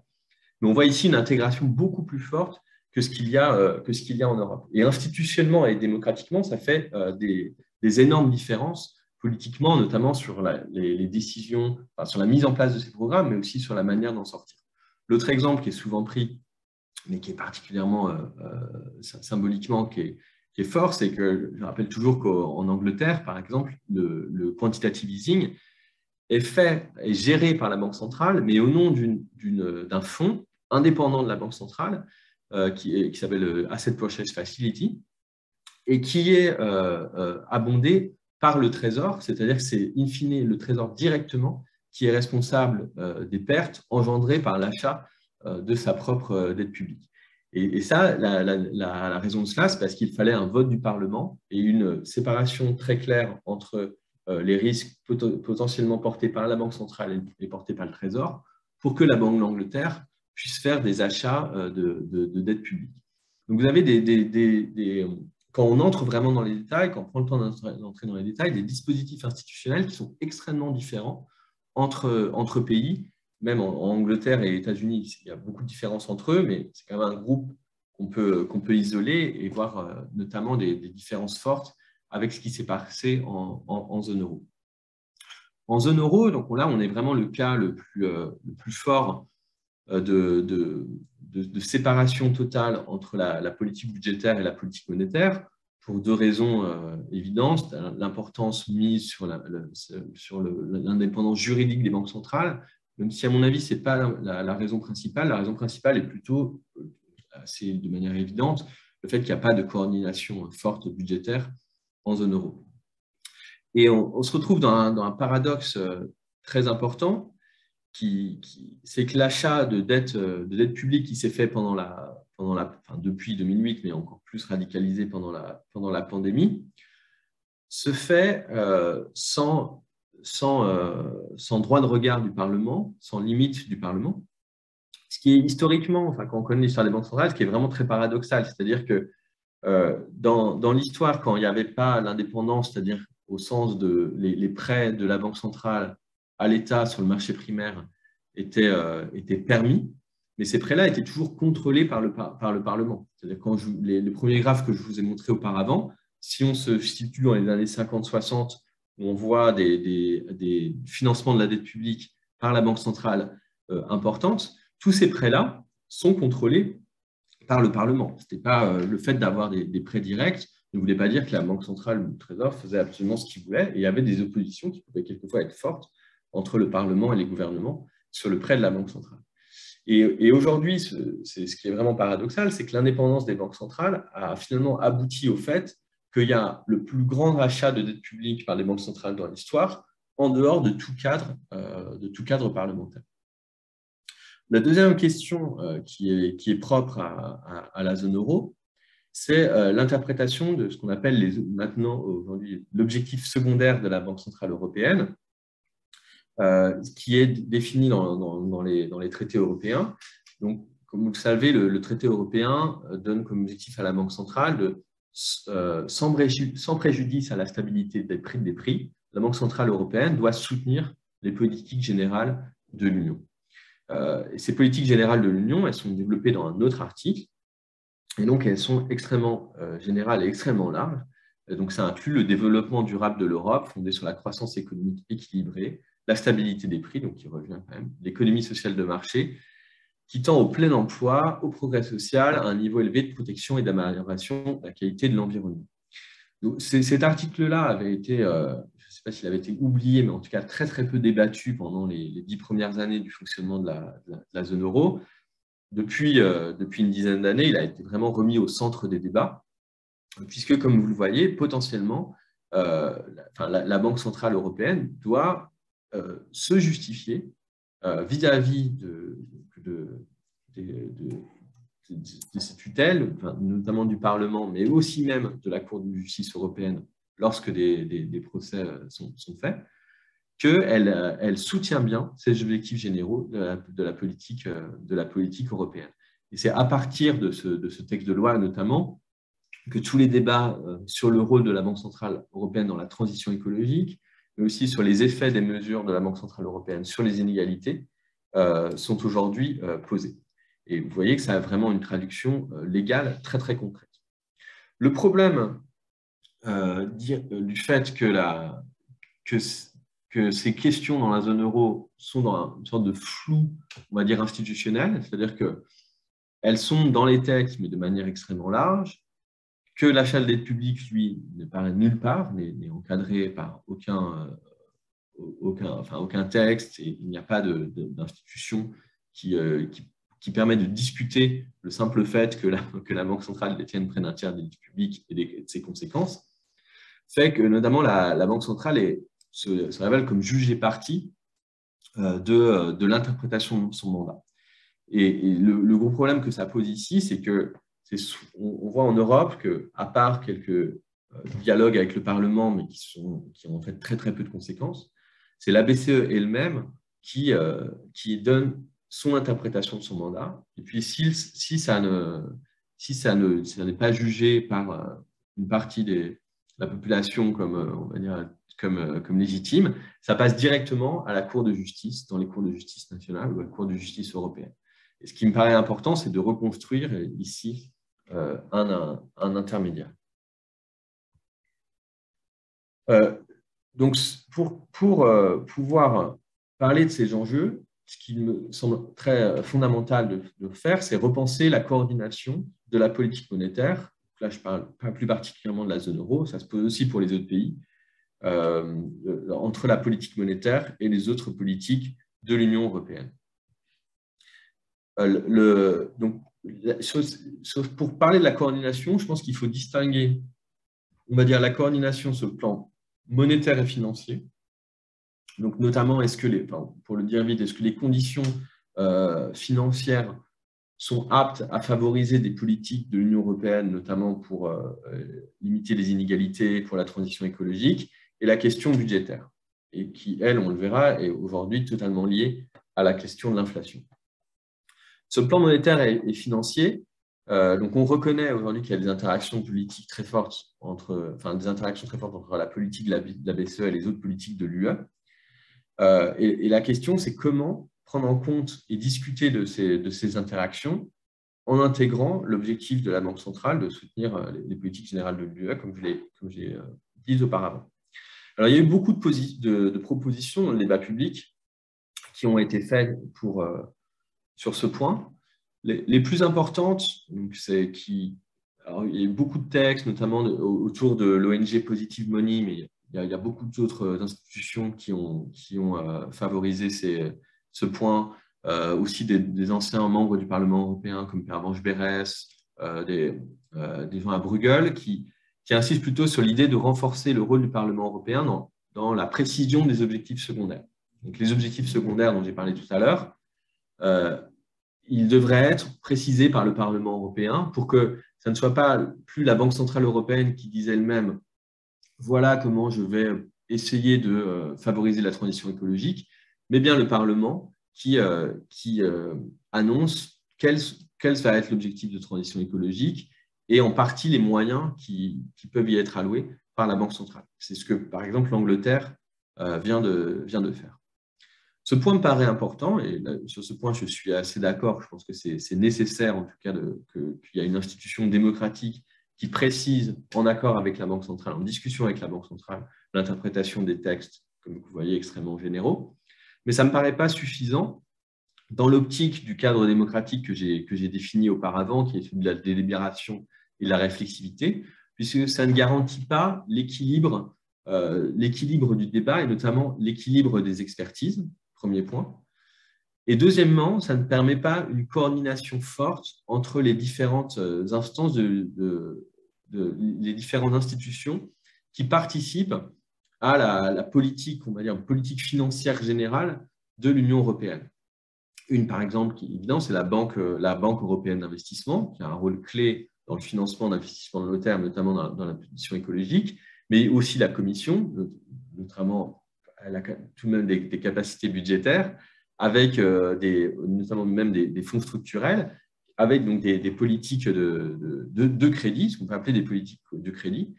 Mais on voit ici une intégration beaucoup plus forte que ce qu'il y a en Europe. Et institutionnellement et démocratiquement, ça fait des énormes différences politiquement, notamment sur les décisions, enfin, sur la mise en place de ces programmes, mais aussi sur la manière d'en sortir. L'autre exemple qui est souvent pris, mais qui est particulièrement symboliquement qui est fort, c'est que je rappelle toujours qu'en Angleterre, par exemple, le quantitative easing est géré par la Banque centrale, mais au nom d'un fonds indépendant de la Banque centrale, qui s'appelle Asset Purchase Facility, et qui est abondé par le Trésor, c'est-à-dire que c'est in fine le Trésor directement qui est responsable des pertes engendrées par l'achat de sa propre dette publique. Et ça, la raison de cela, c'est parce qu'il fallait un vote du Parlement et une séparation très claire entre les risques potentiellement portés par la Banque centrale et portés par le Trésor pour que la Banque d'Angleterre puisse faire des achats de dette publique. Donc, vous avez quand on entre vraiment dans les détails, quand on prend le temps d'entrer dans les détails, des dispositifs institutionnels qui sont extrêmement différents entre pays. Même en Angleterre et États-Unis, il y a beaucoup de différences entre eux, mais c'est quand même un groupe qu'on peut isoler et voir notamment des différences fortes avec ce qui s'est passé en zone euro. En zone euro, donc là, on est vraiment le cas le plus fort de séparation totale entre la politique budgétaire et la politique monétaire, pour deux raisons évidentes. L'importance mise sur l'indépendance juridique des banques centrales, même si à mon avis, ce n'est pas la raison principale. La raison principale est plutôt, assez de manière évidente, le fait qu'il n'y a pas de coordination forte budgétaire en zone euro. Et on se retrouve dans un paradoxe très important, c'est que l'achat de dette publique qui s'est fait depuis 2008, mais encore plus radicalisé pendant la pandémie, se fait sans droit de regard du Parlement, sans limite du Parlement, ce qui est historiquement, enfin, quand on connaît l'histoire des banques centrales, ce qui est vraiment très paradoxal, c'est-à-dire que dans l'histoire, quand il n'y avait pas l'indépendance, c'est-à-dire au sens de les prêts de la Banque centrale à l'État sur le marché primaire étaient permis, mais ces prêts-là étaient toujours contrôlés par le Parlement. C'est-à-dire quand les premiers graphes que je vous ai montrés auparavant, si on se situe dans les années 50-60, où on voit des financements de la dette publique par la Banque centrale importantes, tous ces prêts-là sont contrôlés par le Parlement. Ce n'était pas le fait d'avoir des prêts directs ne voulait pas dire que la Banque centrale ou le Trésor faisait absolument ce qu'ils voulaient. Et il y avait des oppositions qui pouvaient quelquefois être fortes entre le Parlement et les gouvernements sur le prêt de la Banque centrale. Et aujourd'hui, c'est ce qui est vraiment paradoxal, c'est que l'indépendance des banques centrales a finalement abouti au fait qu'il y a le plus grand rachat de dette publique par les banques centrales dans l'histoire, en dehors de tout cadre parlementaire. La deuxième question qui est propre à la zone euro, c'est l'interprétation de ce qu'on appelle maintenant aujourd'hui l'objectif secondaire de la Banque centrale européenne, qui est défini dans les traités européens. Donc, comme vous le savez, le traité européen donne comme objectif à la Banque centrale sans préjudice à la stabilité des prix, la Banque centrale européenne doit soutenir les politiques générales de l'Union. Et ces politiques générales de l'Union, elles sont développées dans un autre article, et donc elles sont extrêmement générales et extrêmement larges. Et donc ça inclut le développement durable de l'Europe, fondé sur la croissance économique équilibrée, la stabilité des prix, donc qui revient quand même, l'économie sociale de marché, qui tend au plein emploi, au progrès social, à un niveau élevé de protection et d'amélioration de la qualité de l'environnement. Cet article-là avait été, je ne sais pas s'il avait été oublié, mais en tout cas très très peu débattu pendant les 10 premières années du fonctionnement de la zone euro. Depuis une dizaine d'années, il a été vraiment remis au centre des débats, puisque, comme vous le voyez, potentiellement, la Banque centrale européenne doit se justifier vis-à-vis de ces tutelles, notamment du Parlement, mais aussi même de la Cour de justice européenne, lorsque des procès sont faits, qu'elle soutient bien ces objectifs généraux de la politique européenne. Et c'est à partir de ce texte de loi, notamment, que tous les débats sur le rôle de la Banque centrale européenne dans la transition écologique, mais aussi sur les effets des mesures de la Banque centrale européenne sur les inégalités, sont aujourd'hui posés. Et vous voyez que ça a vraiment une traduction légale très, très concrète. Le problème du fait que ces questions dans la zone euro sont dans une sorte de flou, on va dire, institutionnel, c'est-à-dire qu'elles sont dans les textes, mais de manière extrêmement large, que l'achat de dette publique, lui, ne paraît nulle part, n'est encadré par aucun texte, et il n'y a pas d'institution qui permet de discuter le simple fait que la Banque centrale détienne près d'un tiers des dettes publiques et de ses conséquences, fait que notamment la Banque centrale se révèle comme juge et partie de l'interprétation de son mandat. Et le gros problème que ça pose ici, c'est que on voit en Europe qu'à part quelques dialogues avec le Parlement, mais qui ont en fait très très peu de conséquences, c'est la BCE elle-même qui donne son interprétation de son mandat. Et puis si ça n'est pas jugé par une partie de la population comme, on va dire, comme légitime, ça passe directement à la Cour de justice, dans les cours de justice nationales ou à la Cour de justice européenne. Et ce qui me paraît important, c'est de reconstruire ici un intermédiaire. Donc, pour pouvoir parler de ces enjeux, ce qui me semble très fondamental de faire, c'est repenser la coordination de la politique monétaire. Là, je parle plus particulièrement de la zone euro, ça se pose aussi pour les autres pays, entre la politique monétaire et les autres politiques de l'Union européenne. Donc, pour parler de la coordination, je pense qu'il faut distinguer, on va dire, la coordination sur le plan monétaire et financier. Donc, notamment, pour le dire vite, est-ce que les conditions financières sont aptes à favoriser des politiques de l'Union européenne, notamment pour limiter les inégalités, pour la transition écologique, et la question budgétaire, et qui, elle, on le verra, est aujourd'hui totalement liée à la question de l'inflation. Sur le plan monétaire et financier, donc on reconnaît aujourd'hui qu'il y a des interactions politiques très fortes entre la politique de la BCE et les autres politiques de l'UE. Et la question, c'est comment prendre en compte et discuter de ces interactions en intégrant l'objectif de la Banque centrale de soutenir les politiques générales de l'UE, comme j'ai dit auparavant. Alors, il y a eu beaucoup de propositions dans le débat public qui ont été faites sur ce point. Les plus importantes, donc alors, il y a eu beaucoup de textes, notamment autour de l'ONG Positive Money, mais il y a beaucoup d'autres institutions qui ont favorisé ce point. Aussi des anciens membres du Parlement européen, comme Pervenche Berès, des gens à Bruegel, qui insistent plutôt sur l'idée de renforcer le rôle du Parlement européen dans la précision des objectifs secondaires. Donc, les objectifs secondaires dont j'ai parlé tout à l'heure, ils devraient être précisés par le Parlement européen pour que ça ne soit pas plus la Banque centrale européenne qui dise elle-même « voilà comment je vais essayer de favoriser la transition écologique », mais bien le Parlement qui annonce quel va être l'objectif de transition écologique et en partie les moyens qui peuvent y être alloués par la Banque centrale. C'est ce que, par exemple, l'Angleterre vient de faire. Ce point me paraît important, et là, sur ce point, je suis assez d'accord. Je pense que c'est nécessaire, en tout cas, qu'il y ait une institution démocratique qui précise, en accord avec la Banque centrale, en discussion avec la Banque centrale, l'interprétation des textes, comme vous voyez, extrêmement généraux. Mais ça ne me paraît pas suffisant dans l'optique du cadre démocratique que j'ai défini auparavant, qui est celui de la délibération et de la réflexivité, puisque ça ne garantit pas l'équilibre du débat et notamment l'équilibre des expertises, premier point. Et deuxièmement, ça ne permet pas une coordination forte entre les différentes instances, les différentes institutions qui participent à la politique, on va dire, politique financière générale de l'Union européenne. Une, par exemple, qui est évidente, c'est la Banque européenne d'investissement, qui a un rôle clé dans le financement d'investissements de long terme, notamment dans la transition écologique, mais aussi la Commission, notamment elle a tout de même des capacités budgétaires, avec notamment même des fonds structurels, avec donc des politiques de crédit, ce qu'on peut appeler des politiques de crédit.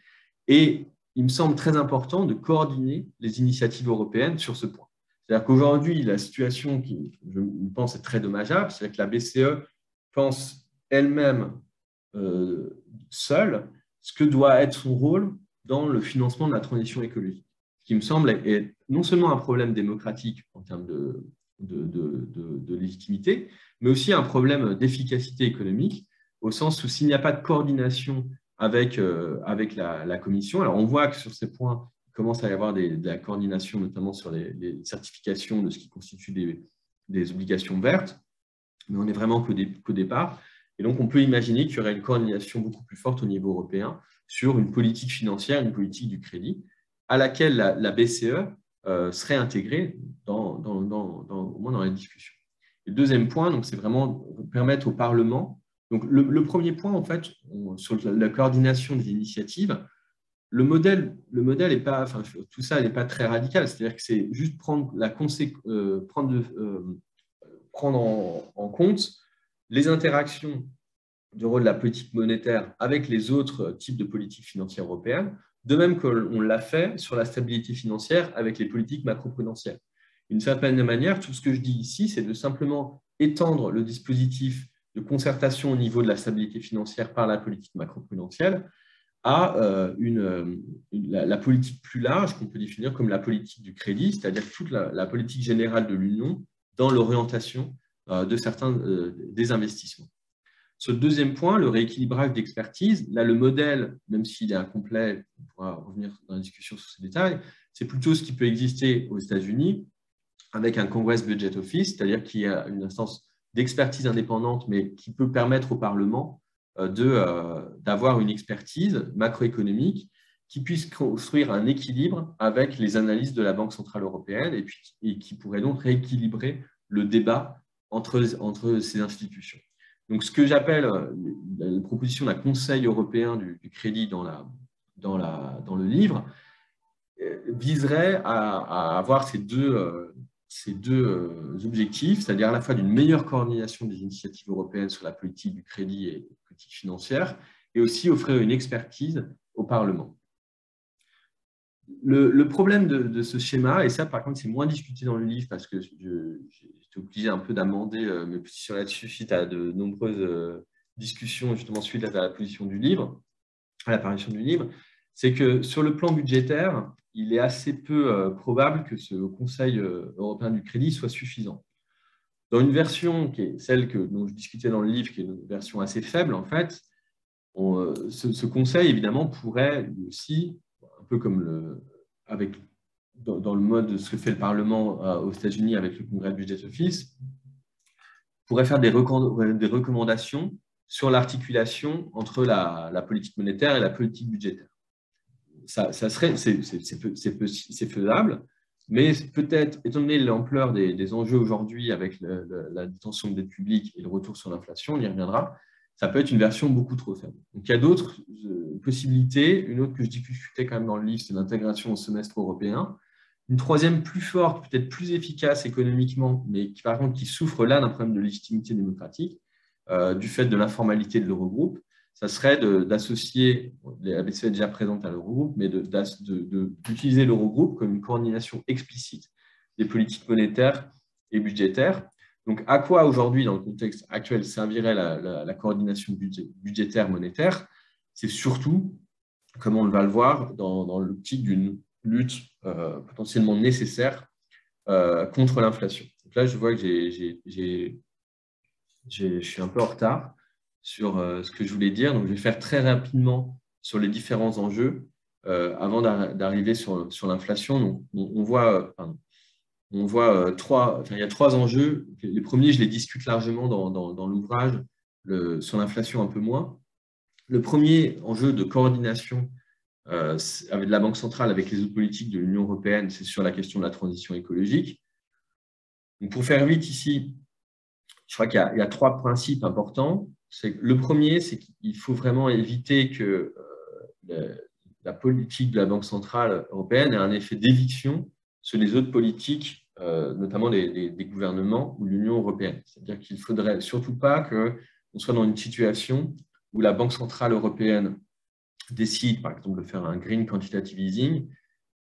Et il me semble très important de coordonner les initiatives européennes sur ce point. C'est-à-dire qu'aujourd'hui, la situation qui, je pense, est très dommageable, c'est que la BCE pense elle-même seule ce que doit être son rôle dans le financement de la transition écologique. Ce qui me semble est non seulement un problème démocratique en termes de légitimité, mais aussi un problème d'efficacité économique, au sens où s'il n'y a pas de coordination avec la Commission, alors on voit que sur ces points, il commence à y avoir de la coordination, notamment sur les certifications de ce qui constitue des obligations vertes, mais on n'est vraiment qu'au départ. Et donc, on peut imaginer qu'il y aurait une coordination beaucoup plus forte au niveau européen sur une politique financière, une politique du crédit, à laquelle la BCE serait intégrée au moins dans les discussions. Et le deuxième point, c'est vraiment permettre au Parlement. Donc, le premier point, en fait, sur la coordination des initiatives, le modèle est pas, enfin, tout ça n'est pas très radical. C'est-à-dire que c'est juste prendre en compte les interactions du rôle de la politique monétaire avec les autres types de politiques financières européennes, de même qu'on l'a fait sur la stabilité financière avec les politiques macroprudentielles. D'une certaine manière, tout ce que je dis ici, c'est de simplement étendre le dispositif de concertation au niveau de la stabilité financière par la politique macroprudentielle à la politique plus large qu'on peut définir comme la politique du crédit, c'est-à-dire toute la politique générale de l'Union dans l'orientation de certains des investissements. Ce deuxième point, le rééquilibrage d'expertise, là le modèle, même s'il est incomplet, on pourra revenir dans la discussion sur ces détails, c'est plutôt ce qui peut exister aux États-Unis avec un Congress Budget Office, c'est-à-dire qu'il y a une instance d'expertise indépendante, mais qui peut permettre au Parlement d'avoir une expertise macroéconomique qui puisse construire un équilibre avec les analyses de la Banque centrale européenne et qui pourrait donc rééquilibrer le débat entre ces institutions. Donc, ce que j'appelle la proposition d'un Conseil européen du crédit dans le livre viserait à avoir ces deux objectifs, c'est-à-dire à la fois d'une meilleure coordination des initiatives européennes sur la politique du crédit et la politique financière, et aussi offrir une expertise au Parlement. Le problème de ce schéma, et ça par contre c'est moins discuté dans le livre parce que j'étais obligé un peu d'amender mes positions là-dessus suite à de nombreuses discussions justement suite à la position du livre, à l'apparition du livre, c'est que sur le plan budgétaire, il est assez peu probable que ce Conseil européen du crédit soit suffisant. Dans une version qui est celle dont je discutais dans le livre, qui est une version assez faible, en fait, ce conseil, évidemment, pourrait aussi, un peu comme dans le mode de ce que fait le Parlement aux États-Unis avec le Congrès Budget Office, pourrait faire des recommandations sur l'articulation entre la politique monétaire et la politique budgétaire. C'est faisable, mais peut-être, étant donné l'ampleur des enjeux aujourd'hui avec la détention de dette publique et le retour sur l'inflation, on y reviendra, ça peut être une version beaucoup trop faible. Donc, il y a d'autres possibilités. Une autre que je discutais quand même dans le livre, c'est l'intégration au semestre européen. Une troisième plus forte, peut-être plus efficace économiquement, mais qui, par contre, qui souffre là d'un problème de légitimité démocratique, du fait de l'informalité de l'Eurogroupe, ça serait d'associer, la BCE est déjà présente à l'Eurogroupe, mais d'utiliser l'Eurogroupe comme une coordination explicite des politiques monétaires et budgétaires. Donc, à quoi aujourd'hui, dans le contexte actuel, servirait la coordination budgétaire monétaire? C'est surtout, comme on va le voir, dans l'optique d'une lutte potentiellement nécessaire contre l'inflation. Donc là, je vois que je suis un peu en retard sur ce que je voulais dire. Donc, je vais faire très rapidement sur les différents enjeux avant d'arriver sur l'inflation. Donc, on voit il y a trois enjeux. Les premiers, je les discute largement dans l'ouvrage, sur l'inflation un peu moins. Le premier enjeu de coordination avec la Banque centrale, avec les autres politiques de l'Union européenne, c'est sur la question de la transition écologique. Donc, pour faire vite ici, je crois qu'il y a trois principes importants. Le premier, c'est qu'il faut vraiment éviter que la politique de la Banque centrale européenne ait un effet d'éviction sur les autres politiques, notamment des gouvernements ou l'Union européenne. C'est-à-dire qu'il ne faudrait surtout pas qu'on soit dans une situation où la Banque centrale européenne décide, par exemple, de faire un green quantitative easing,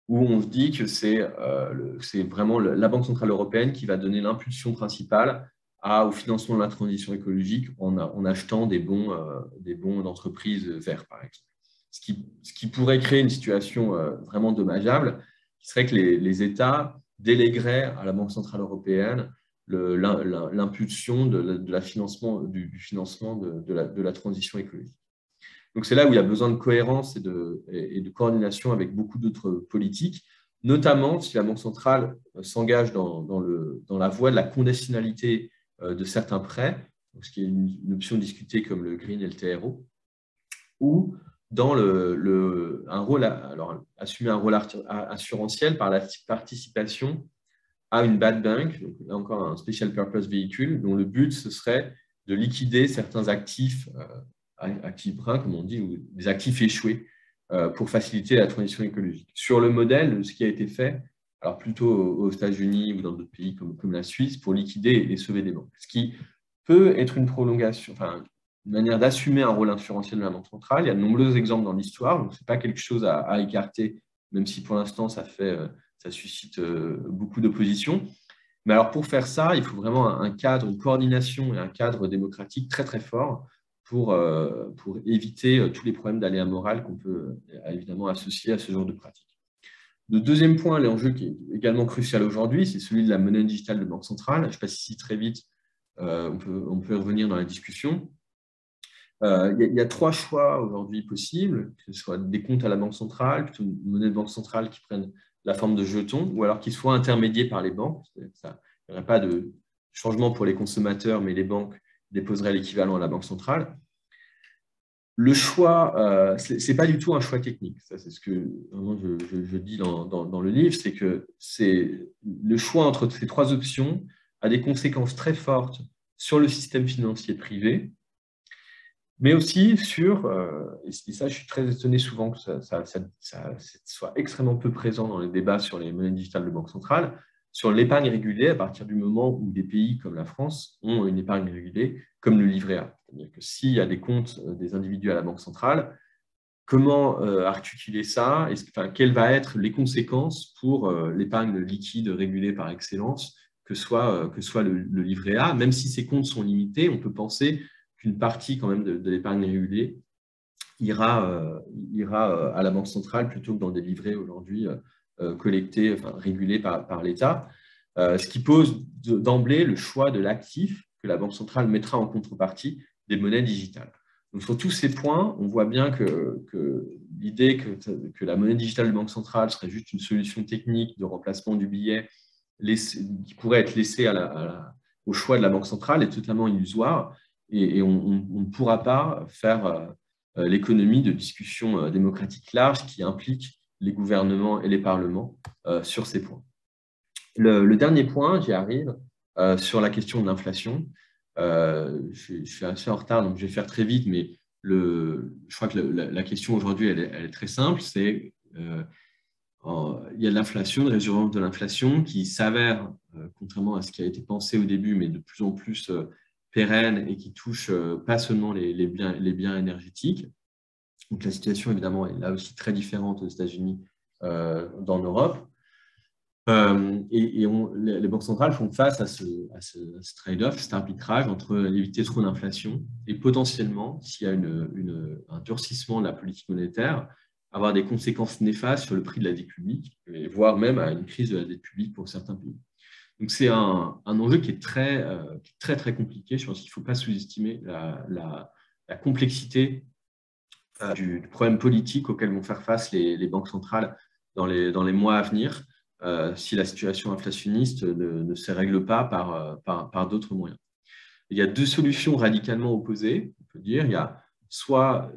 où on se dit que c'est vraiment la Banque centrale européenne qui va donner l'impulsion principale au financement de la transition écologique en achetant des bons d'entreprises verts, par exemple. Ce qui pourrait créer une situation vraiment dommageable, qui serait que les États délégueraient à la Banque centrale européenne l'impulsion du financement de la transition écologique. Donc, c'est là où il y a besoin de cohérence et de coordination avec beaucoup d'autres politiques, notamment si la Banque centrale s'engage dans la voie de la conditionnalité de certains prêts, ce qui est une option discutée comme le Green et le TRO, ou dans assumer un rôle assurantiel par la participation à une bad bank, donc là encore un special purpose véhicule, dont le but, ce serait de liquider certains actifs bruns, comme on dit, ou des actifs échoués pour faciliter la transition écologique. Sur le modèle de ce qui a été fait, alors plutôt aux États-Unis ou dans d'autres pays comme la Suisse, pour liquider et sauver des banques. Ce qui peut être une prolongation, enfin, une manière d'assumer un rôle assurantiel de la Banque centrale. Il y a de nombreux exemples dans l'histoire, donc ce n'est pas quelque chose à écarter, même si pour l'instant ça suscite beaucoup d'opposition. Mais alors pour faire ça, il faut vraiment un cadre, une coordination et un cadre démocratique très très fort pour éviter tous les problèmes d'aléa moral qu'on peut évidemment associer à ce genre de pratique. Le deuxième point, l'enjeu qui est également crucial aujourd'hui, c'est celui de la monnaie digitale de banque centrale. Je passe ici très vite, on peut y revenir dans la discussion. Il y a trois choix aujourd'hui possibles, que ce soit des comptes à la banque centrale, plutôt une monnaie de banque centrale qui prenne la forme de jetons, ou alors qu'ils soient intermédiés par les banques. Il n'y aurait pas de changement pour les consommateurs, mais les banques déposeraient l'équivalent à la banque centrale. Le choix, ce n'est pas du tout un choix technique. Ça, c'est ce que vraiment, je dis dans le livre, c'est que le choix entre ces trois options a des conséquences très fortes sur le système financier privé, mais aussi sur, et ça je suis très étonné souvent que ça soit extrêmement peu présent dans les débats sur les monnaies digitales de banque centrale, sur l'épargne régulée à partir du moment où des pays comme la France ont une épargne régulée comme le livret A. C'est-à-dire que s'il y a des comptes des individus à la Banque centrale, comment articuler ça? Quelles vont être les conséquences pour l'épargne liquide régulée par excellence que soit le livret A? Même si ces comptes sont limités, on peut penser qu'une partie quand même de l'épargne régulée ira à la Banque centrale plutôt que dans des livrets aujourd'hui collectés, régulés par l'État. ce qui pose d'emblée le choix de l'actif que la Banque centrale mettra en contrepartie des monnaies digitales. Donc, sur tous ces points, on voit bien que l'idée que la monnaie digitale de Banque centrale serait juste une solution technique de remplacement du billet qui pourrait être laissée au choix de la Banque centrale est totalement illusoire et on ne pourra pas faire l'économie de discussions démocratiques larges qui impliquent les gouvernements et les parlements sur ces points. Le dernier point, j'y arrive, sur la question de l'inflation. Je suis assez en retard, donc je vais faire très vite, mais je crois que la question aujourd'hui, elle est très simple. C'est il y a de l'inflation, de résurgence de l'inflation qui s'avère, contrairement à ce qui a été pensé au début, mais de plus en plus pérenne et qui touche pas seulement les biens énergétiques. Donc la situation, évidemment, est là aussi très différente aux États-Unis, d'en Europe. Les banques centrales font face à ce trade-off, cet arbitrage entre éviter trop d'inflation et potentiellement, s'il y a un durcissement de la politique monétaire, avoir des conséquences néfastes sur le prix de la dette publique, et voire même à une crise de la dette publique pour certains pays. Donc c'est un enjeu qui est très, très compliqué. Je pense qu'il ne faut pas sous-estimer la complexité du problème politique auquel vont faire face les banques centrales dans les mois à venir. Si la situation inflationniste ne se règle pas par d'autres moyens. Il y a deux solutions radicalement opposées, on peut dire. Il y a soit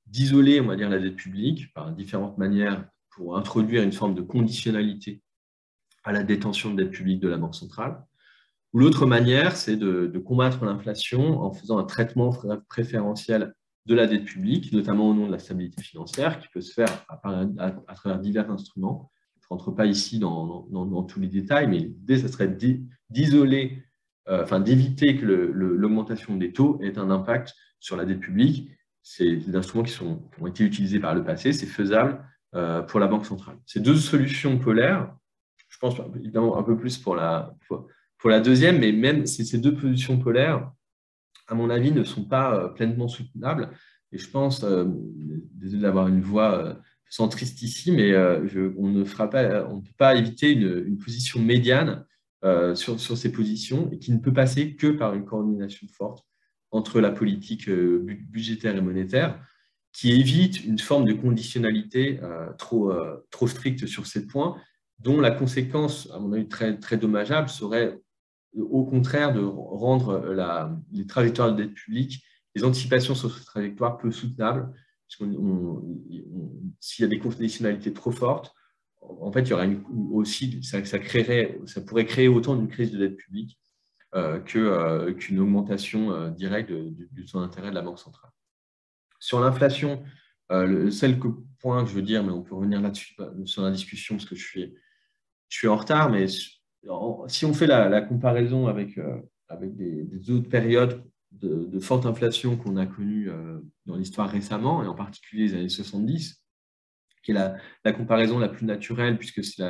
d'isoler, on va dire, la dette publique par différentes manières pour introduire une forme de conditionnalité à la détention de dette publique de la Banque centrale. Ou l'autre manière, c'est de combattre l'inflation en faisant un traitement préférentiel de la dette publique, notamment au nom de la stabilité financière, qui peut se faire à travers divers instruments. Je ne rentre pas ici dans tous les détails, mais l'idée, ce serait d'isoler, d'éviter que l'augmentation des taux ait un impact sur la dette publique. C'est des instruments qui ont été utilisés par le passé, c'est faisable pour la Banque centrale. Ces deux solutions polaires, je pense évidemment un peu plus pour la deuxième, mais même ces deux positions polaires, à mon avis, ne sont pas pleinement soutenables. Et je pense, désolé d'avoir une voix centriste ici, mais on ne peut pas éviter une position médiane sur ces positions et qui ne peut passer que par une coordination forte entre la politique budgétaire et monétaire, qui évite une forme de conditionnalité trop stricte sur ces points, dont la conséquence, à mon avis, très, très dommageable serait au contraire de rendre les trajectoires de dette publique, les anticipations sur ces trajectoires peu soutenables, parce s'il y a des conditionnalités trop fortes, en fait, il y aura aussi, ça pourrait créer autant d'une crise de dette publique qu'une augmentation directe du taux d'intérêt de la Banque centrale. Sur l'inflation, le seul point que je veux dire, mais on peut revenir là-dessus sur la discussion, parce que je suis en retard, mais si on fait la comparaison avec des autres périodes de forte inflation qu'on a connues dans l'histoire récemment, et en particulier les années 70, qui est la comparaison la plus naturelle, puisque c'est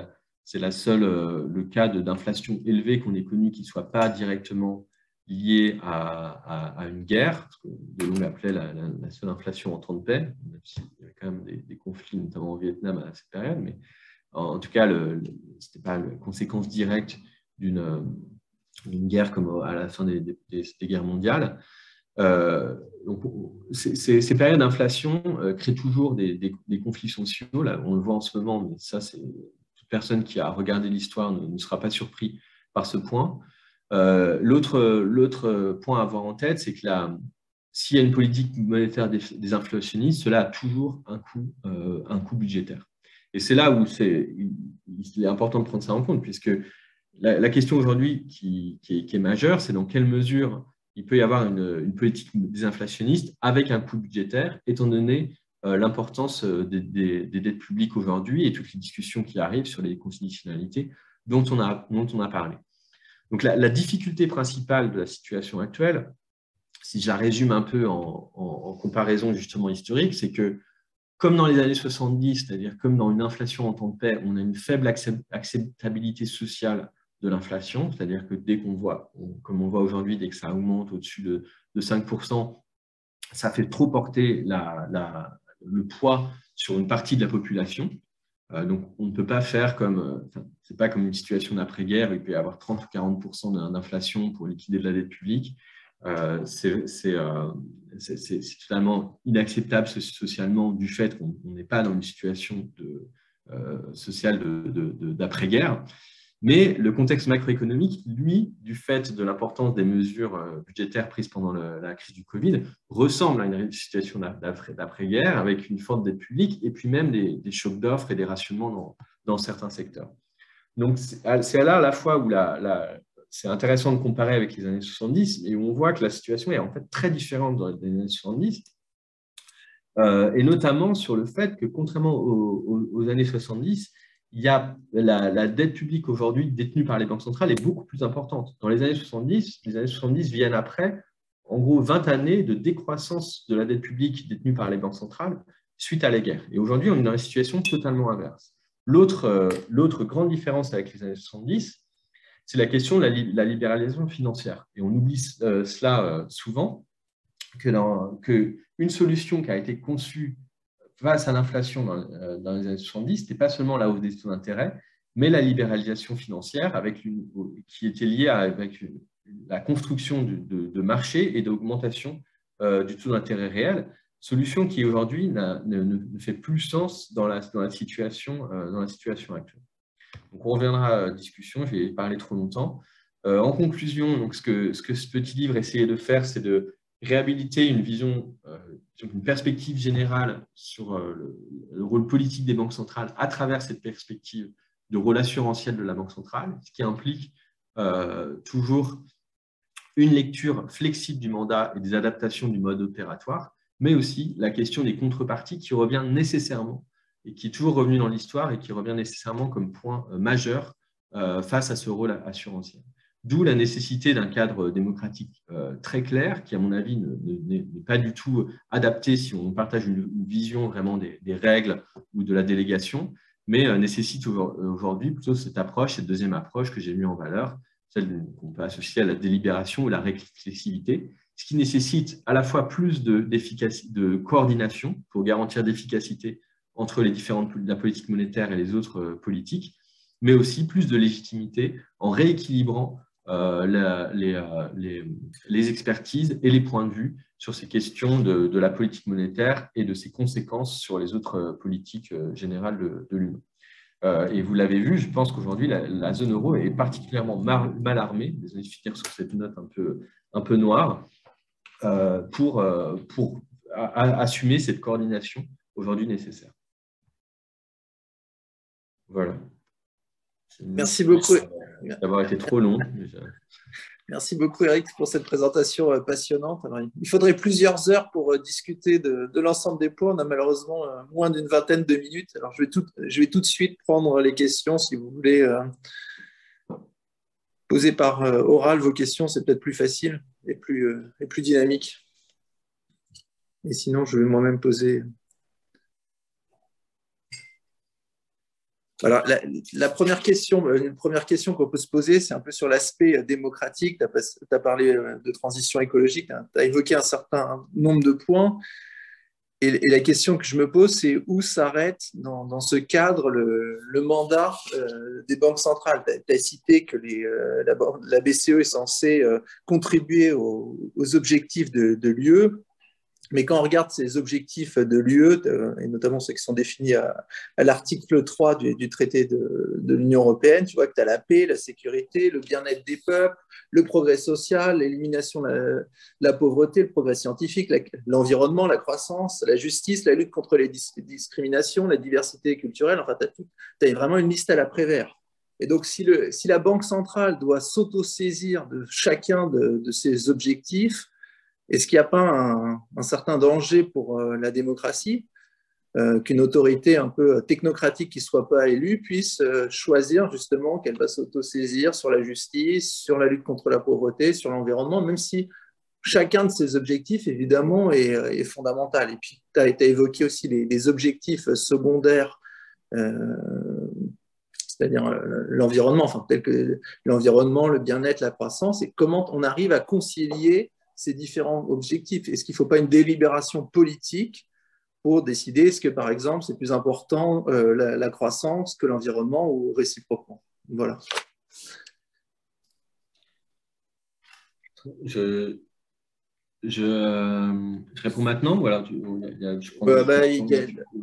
le cas d'inflation élevée qu'on ait connu qui ne soit pas directement liée à une guerre, ce que Delon appelait la seule inflation en temps de paix. Il y avait quand même des conflits, notamment au Vietnam à cette période, mais en tout cas, ce n'était pas la conséquence directe d'une guerre comme à la fin des guerres mondiales. Donc, ces périodes d'inflation créent toujours des conflits sociaux. Là, on le voit en ce moment, mais ça, toute personne qui a regardé l'histoire ne sera pas surpris par ce point. L'autre point à avoir en tête, c'est que s'il y a une politique monétaire des inflationnistes, cela a toujours un coût budgétaire. Et c'est là où il est important de prendre ça en compte, puisque la question aujourd'hui qui est majeure, c'est dans quelle mesure il peut y avoir une politique désinflationniste avec un coût budgétaire, étant donné l'importance des dettes publiques aujourd'hui et toutes les discussions qui arrivent sur les conditionnalités dont on a parlé. Donc la difficulté principale de la situation actuelle, si je la résume un peu en comparaison justement historique, c'est que comme dans les années 70, c'est-à-dire comme dans une inflation en temps de paix, on a une faible acceptabilité sociale de l'inflation, c'est-à-dire que dès qu'on voit, comme on voit aujourd'hui, dès que ça augmente au-dessus de 5%, ça fait trop porter le poids sur une partie de la population. Donc, on ne peut pas faire comme, c'est pas comme une situation d'après-guerre où il peut y avoir 30 ou 40% d'inflation pour liquider de la dette publique. C'est totalement inacceptable socialement du fait qu'on n'est pas dans une situation sociale d'après-guerre. Mais le contexte macroéconomique, lui, du fait de l'importance des mesures budgétaires prises pendant la crise du Covid, ressemble à une situation d'après-guerre avec une forte dette publique et puis même des chocs d'offres et des rationnements dans certains secteurs. Donc, c'est là à la fois où c'est intéressant de comparer avec les années 70 et où on voit que la situation est en fait très différente dans les années 70, et notamment sur le fait que, contrairement aux années 70, il y a la dette publique aujourd'hui détenue par les banques centrales est beaucoup plus importante. Dans les années 70 viennent après, en gros, 20 années de décroissance de la dette publique détenue par les banques centrales suite à la guerre. Et aujourd'hui, on est dans une situation totalement inverse. L'autre grande différence avec les années 70, c'est la question de la libéralisation financière. Et on oublie cela souvent, qu'une solution qui a été conçue face à l'inflation dans les années 70, ce n'était pas seulement la hausse des taux d'intérêt, mais la libéralisation financière qui était liée avec la construction de marchés et d'augmentation du taux d'intérêt réel, solution qui aujourd'hui ne fait plus sens dans la situation actuelle. Donc on reviendra à la discussion, je vais parler trop longtemps. En conclusion, donc, ce que ce petit livre essayait de faire, c'est de réhabiliter une vision, une perspective générale sur le rôle politique des banques centrales à travers cette perspective de rôle assurantiel de la Banque centrale, ce qui implique toujours une lecture flexible du mandat et des adaptations du mode opératoire, mais aussi la question des contreparties qui revient nécessairement et qui est toujours revenu dans l'histoire et qui revient nécessairement comme point majeur face à ce rôle assurantiel. D'où la nécessité d'un cadre démocratique très clair qui, à mon avis, n'est pas du tout adapté si on partage une vision vraiment des règles ou de la délégation, mais nécessite aujourd'hui plutôt cette deuxième approche que j'ai mis en valeur, celle qu'on peut associer à la délibération ou la réflexivité, ce qui nécessite à la fois plus de coordination pour garantir l'efficacité entre la politique monétaire et les autres politiques, mais aussi plus de légitimité en rééquilibrant les expertises et les points de vue sur ces questions de la politique monétaire et de ses conséquences sur les autres politiques générales de l'Union. Et vous l'avez vu, je pense qu'aujourd'hui, la zone euro est particulièrement mal armée, désolé de finir sur cette note un peu noire, pour assumer cette coordination aujourd'hui nécessaire. Voilà. Merci beaucoup. D'avoir été trop long. Merci beaucoup, Eric, pour cette présentation passionnante. Alors, il faudrait plusieurs heures pour discuter de l'ensemble des points. On a malheureusement moins d'une vingtaine de minutes. Alors, je vais tout de suite prendre les questions. Si vous voulez poser par oral vos questions, c'est peut-être plus facile et plus dynamique. Et sinon, je vais moi-même poser. Alors, une première question qu'on peut se poser, c'est un peu sur l'aspect démocratique. Tu as parlé de transition écologique, tu as évoqué un certain nombre de points. Et la question que je me pose, c'est où s'arrête dans ce cadre le mandat des banques centrales. Tu as cité que la BCE est censée contribuer aux objectifs de l'UE. Mais quand on regarde ces objectifs de l'UE, et notamment ceux qui sont définis à l'article 3 du traité de l'Union européenne, tu vois que tu as la paix, la sécurité, le bien-être des peuples, le progrès social, l'élimination de la pauvreté, le progrès scientifique, l'environnement, la croissance, la justice, la lutte contre les discriminations, la diversité culturelle. Enfin, tu as vraiment une liste à l'après-vert. Et donc, si la Banque centrale doit s'auto-saisir de chacun de ces objectifs, est-ce qu'il n'y a pas un certain danger pour la démocratie qu'une autorité un peu technocratique qui ne soit pas élue puisse choisir justement qu'elle va s'autosaisir sur la justice, sur la lutte contre la pauvreté, sur l'environnement, même si chacun de ces objectifs, évidemment, est fondamental. Et puis, tu as évoqué aussi les objectifs secondaires, c'est-à-dire l'environnement, enfin, tel que l'environnement, le bien-être, la croissance, et comment on arrive à concilier ces différents objectifs. Est-ce qu'il ne faut pas une délibération politique pour décider est-ce que, par exemple, c'est plus important la croissance que l'environnement ou réciproquement. Voilà. Je réponds maintenant ou alors je prends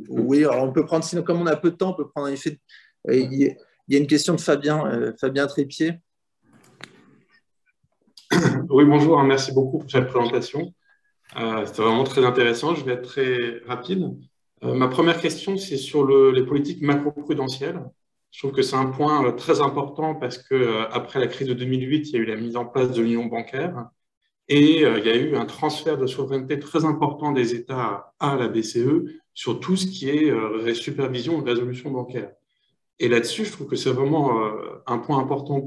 oui, alors on peut prendre, sinon comme on a peu de temps, on peut prendre en effet. Il y a une question de Fabien Trépied. Oui, bonjour, merci beaucoup pour cette présentation. C'était vraiment très intéressant, je vais être très rapide. Ma première question, c'est sur les politiques macro-prudentielles. Je trouve que c'est un point très important parce qu'après la crise de 2008, il y a eu la mise en place de l'union bancaire et il y a eu un transfert de souveraineté très important des États à la BCE sur tout ce qui est supervision et résolution bancaire. Et là-dessus, je trouve que c'est vraiment un point important